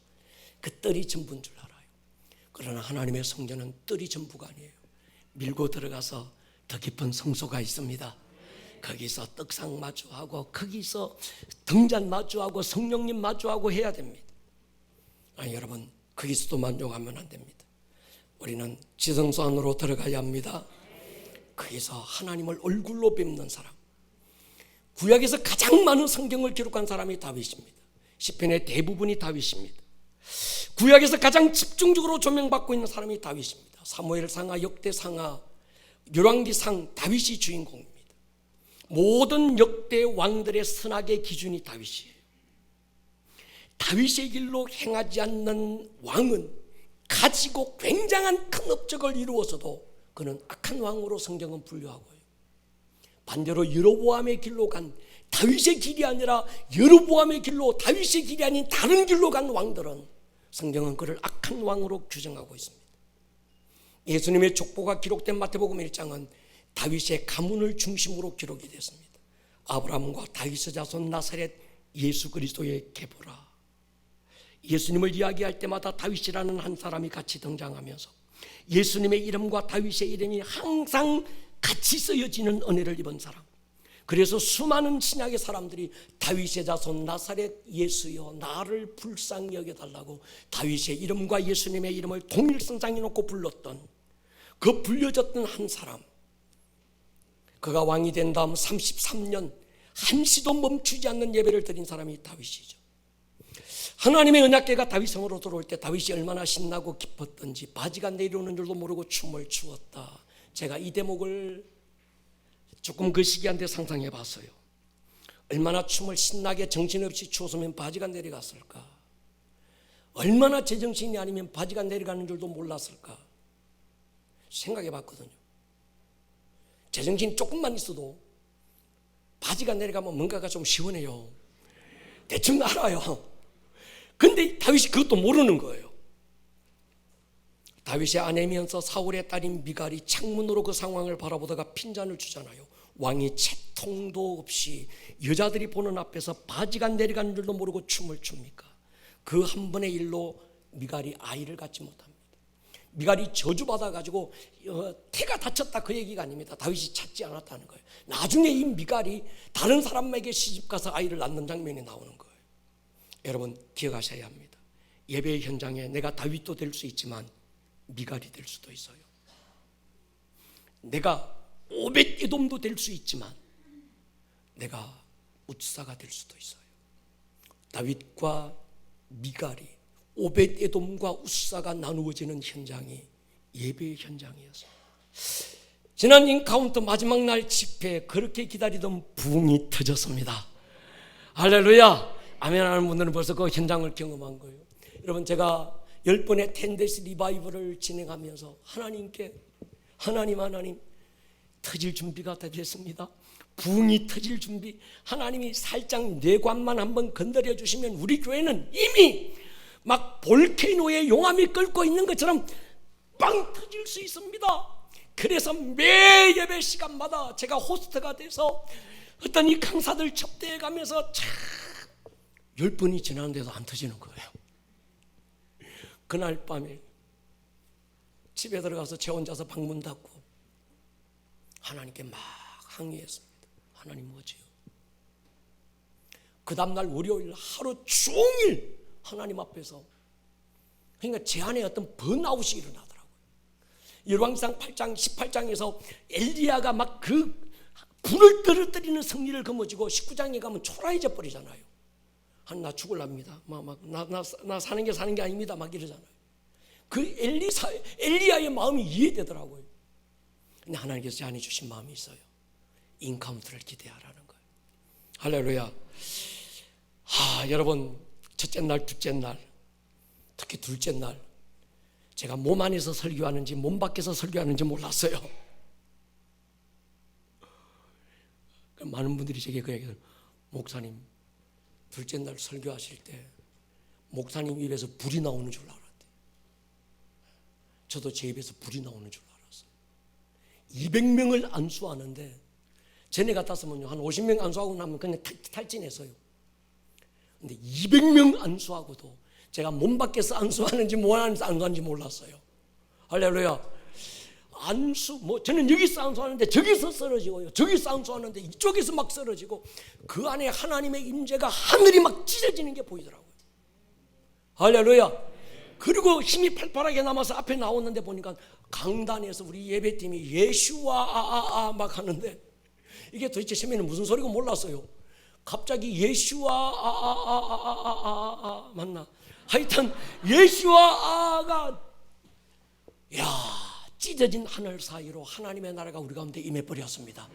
그 뜰이 전부인 줄 알아요. 그러나 하나님의 성전은 뜰이 전부가 아니에요. 밀고 들어가서 더 깊은 성소가 있습니다. 거기서 떡상 마주하고 거기서 등잔 마주하고 성령님 마주하고 해야 됩니다. 아니 여러분, 거기서도 만족하면 안 됩니다. 우리는 지성소 안으로 들어가야 합니다. 거기서 하나님을 얼굴로 뵙는 사람, 구약에서 가장 많은 성경을 기록한 사람이 다윗입니다. 시편의 대부분이 다윗입니다. 구약에서 가장 집중적으로 조명받고 있는 사람이 다윗입니다. 사무엘상하, 역대상하, 열왕기상 다윗이 주인공입니다. 모든 역대 왕들의 선악의 기준이 다윗이에요. 다윗의 길로 행하지 않는 왕은 가지고 굉장한 큰 업적을 이루어서도 그는 악한 왕으로 성경은 분류하고요. 반대로 여로보암의 길로 간, 다윗의 길이 아니라 여로보암의 길로, 다윗의 길이 아닌 다른 길로 간 왕들은 성경은 그를 악한 왕으로 규정하고 있습니다. 예수님의 족보가 기록된 마태복음 1장은 다윗의 가문을 중심으로 기록이 됐습니다. 아브라함과 다윗의 자손 나사렛 예수 그리스도의 계보라. 예수님을 이야기할 때마다 다윗이라는 한 사람이 같이 등장하면서 예수님의 이름과 다윗의 이름이 항상 같이 쓰여지는 은혜를 입은 사람. 그래서 수많은 신약의 사람들이 다윗의 자손 나사렛 예수여 나를 불쌍히 여겨달라고 다윗의 이름과 예수님의 이름을 동일선상에 놓고 불렀던, 그 불려졌던 한 사람, 그가 왕이 된 다음 33년 한시도 멈추지 않는 예배를 드린 사람이 다윗이죠. 하나님의 언약궤가 다윗성으로 들어올 때 다윗이 얼마나 신나고 기뻤던지 바지가 내려오는 줄도 모르고 춤을 추었다. 제가 이 대목을 조금 그 시기한테 상상해 봤어요. 얼마나 춤을 신나게 정신없이 추었으면 바지가 내려갔을까. 얼마나 제정신이 아니면 바지가 내려가는 줄도 몰랐을까 생각해 봤거든요. 제정신이 조금만 있어도 바지가 내려가면 뭔가가 좀 시원해요. 대충 알아요. 근데 다윗이 그것도 모르는 거예요. 다윗의 아내면서 사울의 딸인 미갈이 창문으로 그 상황을 바라보다가 핀잔을 주잖아요. 왕이 채통도 없이 여자들이 보는 앞에서 바지가 내려가는 줄도 모르고 춤을 춥니까? 그 한 번의 일로 미갈이 아이를 갖지 못합니다. 미갈이 저주받아가지고 태가 다쳤다 그 얘기가 아닙니다. 다윗이 찾지 않았다는 거예요. 나중에 이 미갈이 다른 사람에게 시집가서 아이를 낳는 장면이 나오는 거예요. 여러분 기억하셔야 합니다. 예배의 현장에 내가 다윗도 될 수 있지만 미갈이 될 수도 있어요. 내가 오벳 에돔도 될 수 있지만 내가 웃사가 될 수도 있어요. 다윗과 미갈이 오벳 에돔과 웃사가 나누어지는 현장이 예배의 현장이었어요. 지난 인카운터 마지막 날 집회 그렇게 기다리던 부흥이 터졌습니다. 할렐루야. 아멘 하는 분들은 벌써 그 현장을 경험한 거예요. 여러분 제가 10번의 10days 리바이벌을 진행하면서 하나님께 하나님 터질 준비가 다 됐습니다. 부흥이 터질 준비. 하나님이 살짝 뇌관만 한번 건드려 주시면 우리 교회는 이미 막 볼케이노의 용암이 끓고 있는 것처럼 빵 터질 수 있습니다. 그래서 매 예배 시간마다 제가 호스트가 돼서 어떤 이 강사들 접대해 가면서 참 10번이 지났는데도 안 터지는 거예요. 그날 밤에 집에 들어가서 제 혼자서 방문 닫고 하나님께 막 항의했습니다. 하나님 뭐지요? 그 다음날 월요일 하루 종일 하나님 앞에서 그러니까 제 안에 어떤 번아웃이 일어나더라고요. 열왕기상 8장 18장에서 엘리야가 막 그 불을 떨어뜨리는 승리를 거머쥐고 19장에 가면 초라해져 버리잖아요. 나 죽을랍니다. 나 사는 게 아닙니다. 막 이러잖아요. 그 엘리야의 마음이 이해되더라고요. 근데 하나님께서 제 안에 주신 마음이 있어요. 인카운트를 기대하라는 거예요. 할렐루야. 여러분 첫째 날, 둘째 날, 특히 둘째 날 제가 몸 안에서 설교하는지 몸 밖에서 설교하는지 몰랐어요. 많은 분들이 제게 그 얘기를 목사님 둘째 날 설교하실 때 목사님 입에서 불이 나오는 줄 알았대요. 저도 제 입에서 불이 나오는 줄 알았어요. 200명을 안수하는데 전에 같았으면 한 50명 안수하고 나면 그냥 탈진했어요. 근데 200명 안수하고도 제가 몸 밖에서 안수하는지 몸 안에서 안수하는지 몰랐어요. 할렐루야. 저는 여기서 안수하는데 저기서 쓰러지고요. 저기서 안수하는데 이쪽에서 막 쓰러지고 그 안에 하나님의 임재가 하늘이 막 찢어지는 게 보이더라고요. 할렐루야. 그리고 힘이 팔팔하게 남아서 앞에 나오는데 보니까 강단에서 우리 예배팀이 예슈와 막 하는데 이게 도대체 처음에는 무슨 소리고 몰랐어요. 갑자기 예슈와 맞나? 하여튼 예슈와 찢어진 하늘 사이로 하나님의 나라가 우리 가운데 임해버렸습니다.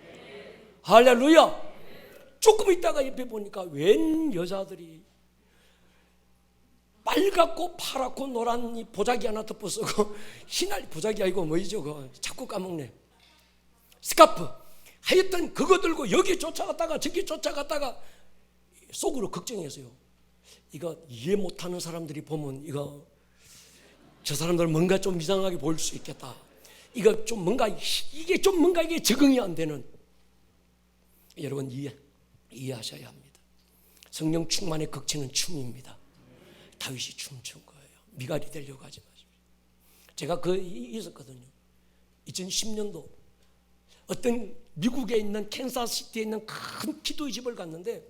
할렐루야. 조금 있다가 옆에 보니까 웬 여자들이 빨갛고 파랗고 노란 이 보자기 하나 덮어쓰고 흰알 보자기 아니고 뭐이죠? 그거 자꾸 까먹네. 스카프. 하여튼 그거 들고 여기 쫓아갔다가 저기 쫓아갔다가 속으로 걱정했어요. 이거 이해 못하는 사람들이 보면 이거 저 사람들 뭔가 좀 이상하게 보일 수 있겠다. 이거 좀 뭔가 이게 적응이 안 되는. 여러분 이해하셔야 합니다. 성령 충만의 극치는 춤입니다. 다윗이 춤춘 거예요. 미갈이 되려고 하지 마십시오. 제가 있었거든요. 2010년도 어떤 미국에 있는 캔사스시티에 있는 큰 기도의 집을 갔는데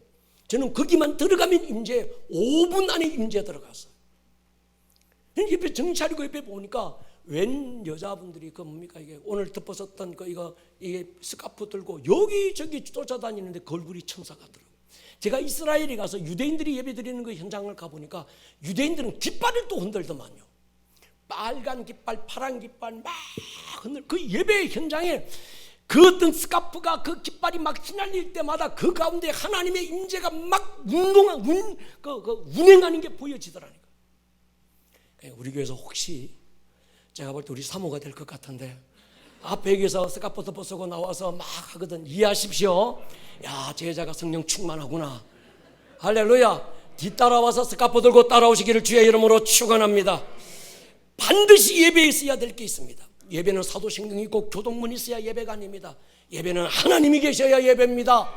저는 거기만 들어가면 임재 5분 안에 임재 들어갔어요. 옆에 정차리고 옆에 보니까 웬 여자분들이 그 뭡니까 이게 오늘 덮었었던 이게 스카프 들고 여기저기 쫓아다니는데 그 얼굴이 천사 같더라고요. 제가 이스라엘에 가서 유대인들이 예배드리는 그 현장을 가보니까 유대인들은 깃발을 또 흔들더만요. 빨간 깃발, 파란 깃발 막 흔들. 그 예배 현장에 그 어떤 스카프가 그 깃발이 막 휘날릴 때마다 그 가운데 하나님의 임재가 막 운행하는 게 보여지더라니까. 우리 교회에서 혹시 제가 볼 때 우리 사모가 될 것 같은데 앞에 여기서 스카프 덮어쓰고 나와서 막 하거든. 이해하십시오. 야, 제자가 성령 충만하구나. 할렐루야. 뒤따라와서 스카프 들고 따라오시기를 주의 이름으로 축원합니다. 반드시 예배에 있어야 될 게 있습니다. 예배는 사도신경이 있고 교동문이 있어야 예배가 아닙니다. 예배는 하나님이 계셔야 예배입니다.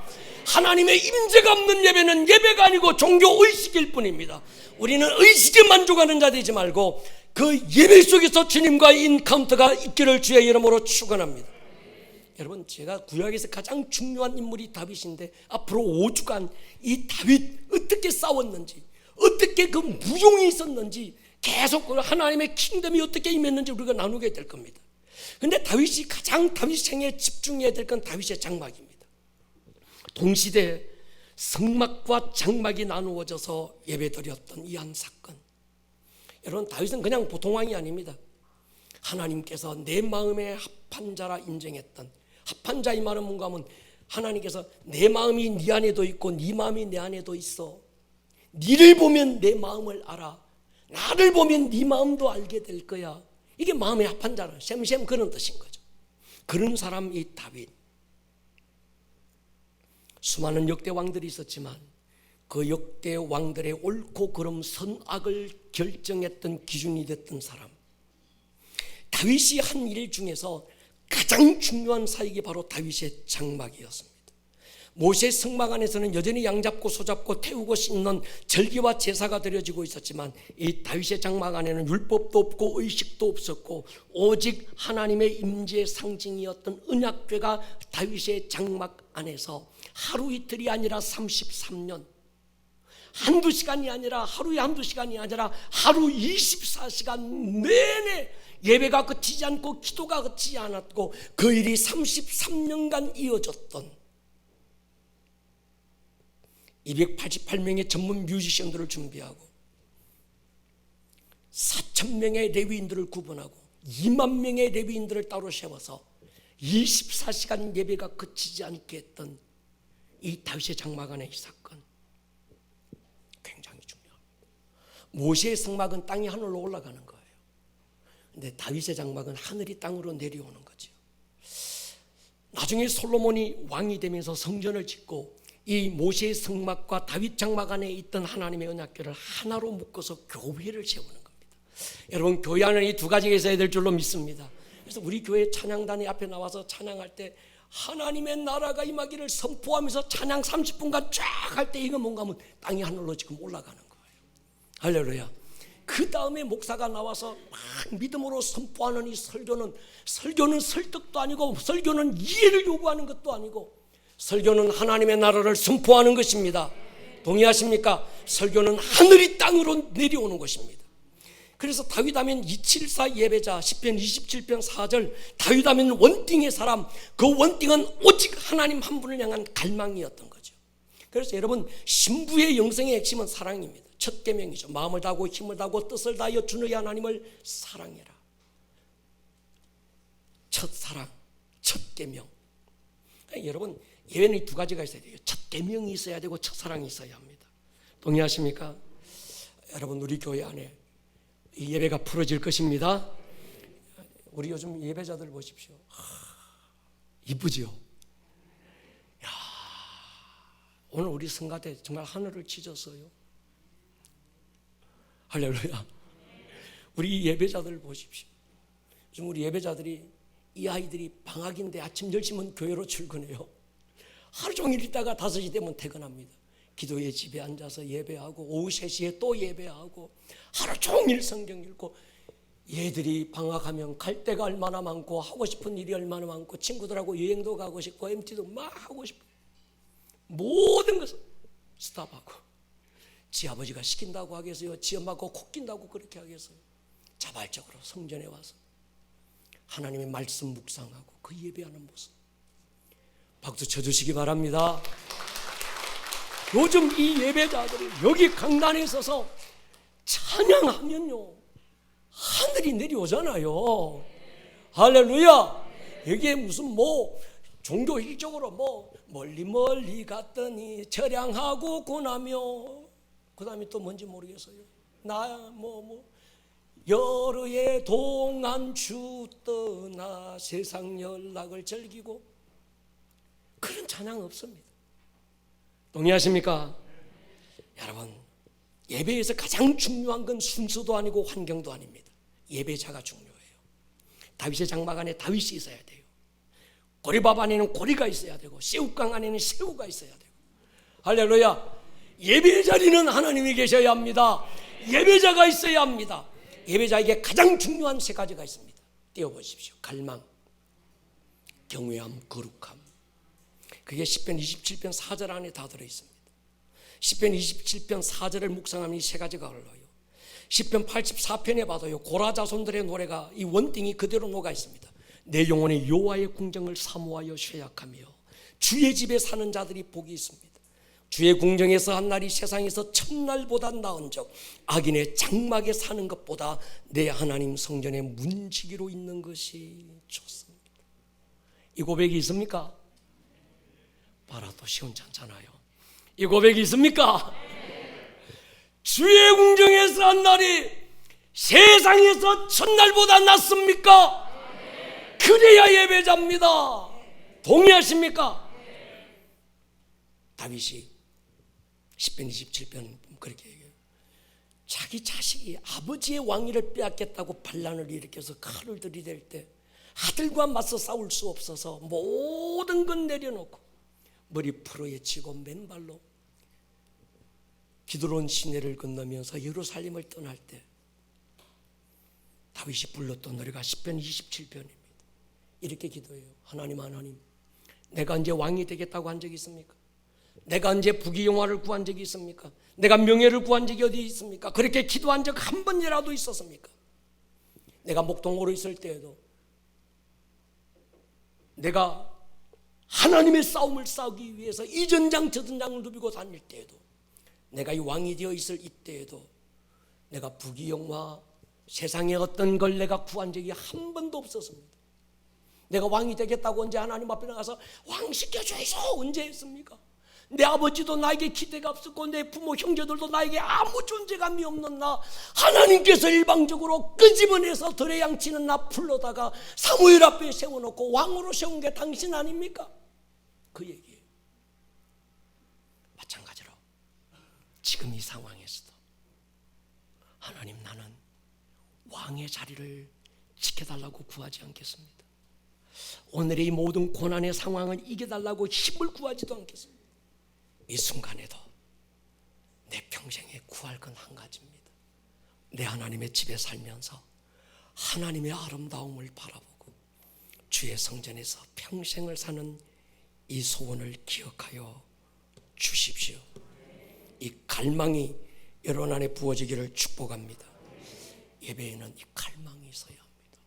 하나님의 임재가 없는 예배는 예배가 아니고 종교의식일 뿐입니다. 우리는 의식에 만족하는 자 되지 말고 그 예배 속에서 주님과의 인카운터가 있기를 주의 이름으로 축원합니다. 여러분, 제가 구약에서 가장 중요한 인물이 다윗인데 앞으로 5주간 이 다윗 어떻게 싸웠는지, 어떻게 그 무용이 있었는지, 계속 그 하나님의 킹덤이 어떻게 임했는지 우리가 나누게 될 겁니다. 그런데 다윗이 가장 다윗 생애에 집중해야 될 건 다윗의 장막입니다. 동시대 성막과 장막이 나누어져서 예배드렸던 이 한 사건. 여러분, 다윗은 그냥 보통 왕이 아닙니다. 하나님께서 내 마음에 합한 자라 인정했던, 합한 자 이 말은 뭔가 하면 하나님께서 내 마음이 네 안에도 있고 네 마음이 내 안에도 있어. 네를 보면 내 마음을 알아. 나를 보면 네 마음도 알게 될 거야. 이게 마음에 합한 자라, 셈셈 그런 뜻인 거죠. 그런 사람이 다윗. 수많은 역대 왕들이 있었지만 그 역대 왕들의 옳고 그름 선악을 결정했던 기준이 됐던 사람. 다윗이 한 일 중에서 가장 중요한 사역이 바로 다윗의 장막이었습니다. 모세 성막 안에서는 여전히 양잡고 소잡고 태우고 씻는 절기와 제사가 드려지고 있었지만 이 다윗의 장막 안에는 율법도 없고 의식도 없었고 오직 하나님의 임재의 상징이었던 언약궤가 다윗의 장막 안에서 하루 이틀이 아니라 33년, 한두 시간이 아니라 하루에 한두 시간이 아니라 하루 24시간 내내 예배가 그치지 않고 기도가 그치지 않았고 그 일이 33년간 이어졌던 288명의 전문 뮤지션들을 준비하고 4,000명의 레위인들을 구분하고 2만 명의 레위인들을 따로 세워서 24시간 예배가 그치지 않게 했던 이 다윗의 장막 안의 이 사건 굉장히 중요합니다. 모세의 성막은 땅이 하늘로 올라가는 거예요. 근데 다윗의 장막은 하늘이 땅으로 내려오는 거죠. 나중에 솔로몬이 왕이 되면서 성전을 짓고 이 모세의 성막과 다윗 장막 안에 있던 하나님의 언약궤를 하나로 묶어서 교회를 세우는 겁니다. 여러분, 교회 안에 이 두 가지가 있어야 될 줄로 믿습니다. 그래서 우리 교회 찬양단이 앞에 나와서 찬양할 때 하나님의 나라가 임하기를 선포하면서 찬양 30분간 쫙 할 때 이거 뭔가 하면 땅이 하늘로 지금 올라가는 거예요. 할렐루야. 그 다음에 목사가 나와서 막 믿음으로 선포하는 이 설교는 설득도 아니고 설교는 이해를 요구하는 것도 아니고 설교는 하나님의 나라를 선포하는 것입니다. 동의하십니까? 설교는 하늘이 땅으로 내려오는 것입니다. 그래서 다윗하면 274 예배자, 시편 27편 4절, 다윗하면 원띵의 사람, 그 원띵은 오직 하나님 한 분을 향한 갈망이었던 거죠. 그래서 여러분, 신부의 영성의 핵심은 사랑입니다. 첫 계명이죠. 마음을 다하고 힘을 다하고 뜻을 다하여 주 너희 하나님을 사랑해라. 첫 사랑, 첫 계명. 여러분, 예배는 두 가지가 있어야 돼요. 첫 계명이 있어야 되고 첫 사랑이 있어야 합니다. 동의하십니까? 여러분, 우리 교회 안에 이 예배가 풀어질 것입니다. 우리 요즘 예배자들 보십시오. 이쁘지요? 야, 오늘 우리 성가대 정말 하늘을 찢었어요. 할렐루야. 우리 예배자들 보십시오. 요즘 우리 예배자들이 이 아이들이 방학인데 아침 10시면 교회로 출근해요. 하루 종일 있다가 5시 되면 퇴근합니다. 기도의 집에 앉아서 예배하고 오후 3시에 또 예배하고 하루 종일 성경 읽고 얘들이 방학하면 갈 데가 얼마나 많고 하고 싶은 일이 얼마나 많고 친구들하고 여행도 가고 싶고 MT도 막 하고 싶고 모든 것을 스탑하고 지 아버지가 시킨다고 하겠어요? 지 엄마가 코 낀다고 그렇게 하겠어요? 자발적으로 성전에 와서 하나님의 말씀 묵상하고 그 예배하는 모습 박수 쳐주시기 바랍니다. 요즘 이 예배자들이 여기 강단에 있어서 찬양하면요 하늘이 내려오잖아요. 할렐루야. 여기에 무슨 뭐 종교일적으로 뭐 멀리 갔더니 처량하고 고나며, 그 다음에 또 뭔지 모르겠어요. 여러의 동안 주 떠나 세상 연락을 즐기고, 그런 찬양 없습니다. 동의하십니까? 여러분, 예배에서 가장 중요한 건 순서도 아니고 환경도 아닙니다. 예배자가 중요해요. 다윗의 장막 안에 다윗이 있어야 돼요. 고리밥 안에는 고리가 있어야 되고, 새우깡 안에는 새우가 있어야 되고. 할렐루야. 예배 자리는 하나님이 계셔야 합니다. 예배자가 있어야 합니다. 예배자에게 가장 중요한 세 가지가 있습니다. 띄워보십시오. 갈망, 경외함, 거룩함. 그게 시편 27편 4절 안에 다 들어있습니다. 시편 27편 4절을 묵상하면 이 세 가지가 흘러요. 시편 84편에 봐도요, 고라 자손들의 노래가 이 원띵이 그대로 녹아 있습니다. 내 영혼의 여호와의 궁정을 사모하여 쇠약하며 주의 집에 사는 자들이 복이 있습니다. 주의 궁정에서 한 날이 세상에서 첫날보다 나은즉 악인의 장막에 사는 것보다 내 하나님 성전의 문지기로 있는 것이 좋습니다. 이 고백이 있습니까? 바라도 시원찮잖아요. 이 고백이 있습니까? 주의 궁정에서 한 날이 세상에서 첫날보다 낫습니까? 그래야 예배자입니다. 동의하십니까? 다윗이 시편 27편 그렇게 얘기해요. 자기 자식이 아버지의 왕위를 빼앗겠다고 반란을 일으켜서 칼을 들이댈 때 아들과 맞서 싸울 수 없어서 모든 건 내려놓고 머리 풀어헤치고 맨발로 기드론 시내를 건너면서 예루살렘을 떠날 때 다윗이 불렀던 노래가 시편 27편입니다. 이렇게 기도해요. 하나님, 내가 언제 왕이 되겠다고 한 적이 있습니까? 내가 언제 부귀영화를 구한 적이 있습니까? 내가 명예를 구한 적이 어디 있습니까? 그렇게 기도한 적 한 번이라도 있었습니까? 내가 목동으로 있을 때에도, 내가 하나님의 싸움을 싸우기 위해서 이 전장 저 전장을 누비고 다닐 때에도, 내가 이 왕이 되어 있을 이때에도 내가 부귀영화, 세상의 어떤 걸 내가 구한 적이 한 번도 없었습니다. 내가 왕이 되겠다고 언제 하나님 앞에 나가서 왕 시켜주이소 언제 했습니까? 내 아버지도 나에게 기대가 없었고 내 부모 형제들도 나에게 아무 존재감이 없는 나, 하나님께서 일방적으로 끄집어내서 들의 양치는 나 불러다가 사무엘 앞에 세워놓고 왕으로 세운 게 당신 아닙니까? 그 얘기예요. 마찬가지로 지금 이 상황에서도 하나님, 나는 왕의 자리를 지켜달라고 구하지 않겠습니다. 오늘의 이 모든 고난의 상황을 이겨달라고 힘을 구하지도 않겠습니다. 이 순간에도 내 평생에 구할 건 한 가지입니다. 내 하나님의 집에 살면서 하나님의 아름다움을 바라보고 주의 성전에서 평생을 사는 이 소원을 기억하여 주십시오. 이 갈망이 여러분 안에 부어지기를 축복합니다. 예배에는 이 갈망이 있어야 합니다.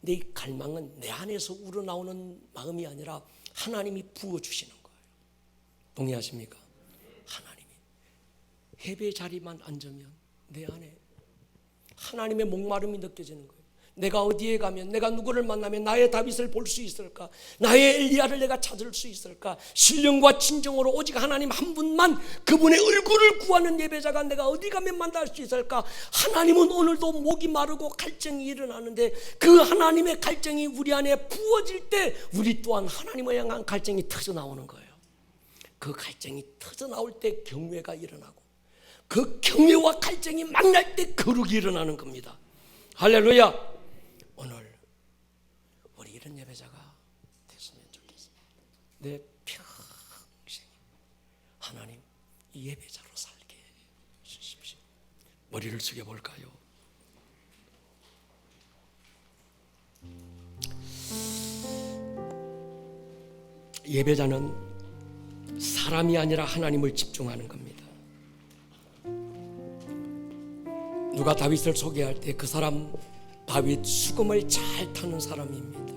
근데 이 갈망은 내 안에서 우러나오는 마음이 아니라 하나님이 부어주시는 거예요. 동의하십니까? 하나님이 예배 자리만 앉으면 내 안에 하나님의 목마름이 느껴지는 거예요. 내가 어디에 가면, 내가 누구를 만나면 나의 다윗을 볼 수 있을까? 나의 엘리야를 내가 찾을 수 있을까? 신령과 진정으로 오직 하나님 한 분만, 그분의 얼굴을 구하는 예배자가 내가 어디 가면 만날 수 있을까? 하나님은 오늘도 목이 마르고 갈증이 일어나는데 그 하나님의 갈증이 우리 안에 부어질 때 우리 또한 하나님을 향한 갈증이 터져 나오는 거예요. 그 갈증이 터져 나올 때 경외가 일어나고, 그 경외와 갈증이 만날 때 거룩이 일어나는 겁니다. 할렐루야. 오늘 우리 이런 예배자가 됐으면 좋겠습니다. 내 평생 하나님 이 예배자로 살게 해주십시오. 머리를 숙여볼까요? 예배자는 사람이 아니라 하나님을 집중하는 겁니다. 누가 다윗을 소개할 때 그 사람 다윗 수금을 잘 타는 사람입니다.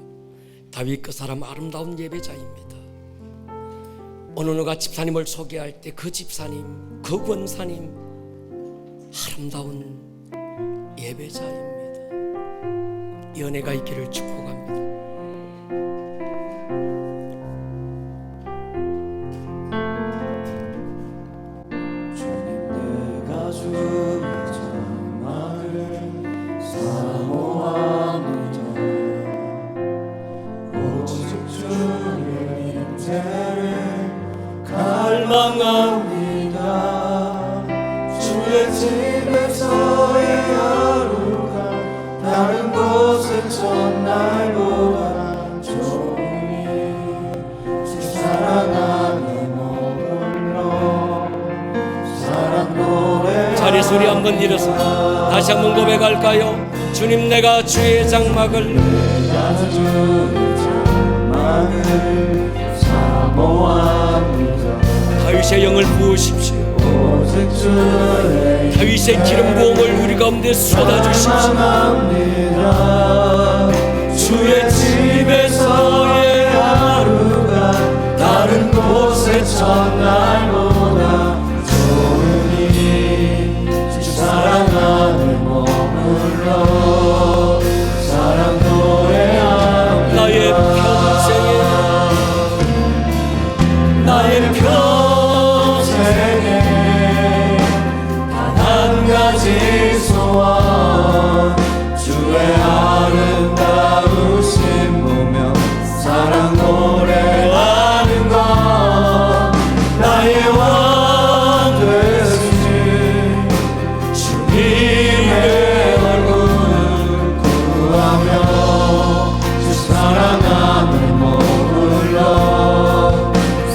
다윗 그 사람 아름다운 예배자입니다. 어느 누가 집사님을 소개할 때 그 집사님, 그 권사님 아름다운 예배자입니다. 이 은혜가 있기를 축복합니다. 주의 집에서의 하루가 다른 곳의 첫날보다 좋으니 주 사랑하는 머물러 사랑 노래. 자리에서 우리 한번 일어서 다시 한번 고백할까요? 주님, 내가 주의 장막을 사모합니다. 다윗의 영을 부으십시오. 오직 주의 다윗의 기름 부음을 우리 가운데 쏟아주십시오. 사랑합니다. 주의 집에서의 하루가 다른 곳의 첫날보다 좋으니 주 사랑 안에 머물러 사랑 노래합니다. 나의 평생에 단 한 가지 소원 주의 아름다우신 보며 사랑 노래하는 것 나의 왕 되신 주님의 얼굴 구하며 주 사랑 안에 머물러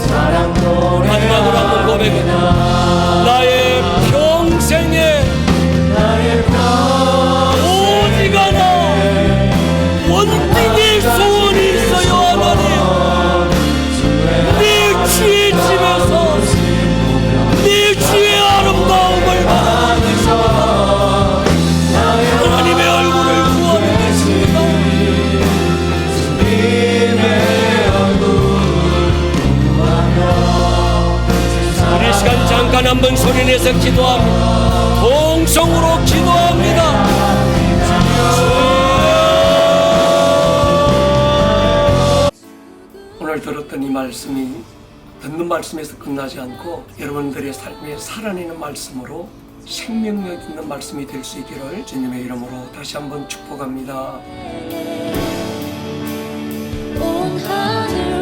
사랑 마지막으로 한번 고백해. 노래합니다. 나의 평생에 오직 하나 원딩의 소원이 있어요. 하나님, 네 주의 집에서 네 주의 아름다움을 바라보시고 하나님의 얼굴을 구하는 것입니다. 우리 시간 잠깐 한번 소리내서 기도합니다. 동성으로 기도합니다. 오늘 들었던 이 말씀이 듣는 말씀에서 끝나지 않고 여러분들의 삶에 살아내는 말씀으로 생명력 있는 말씀이 될 수 있기를 주님의 이름으로 다시 한번 축복합니다. 온 하늘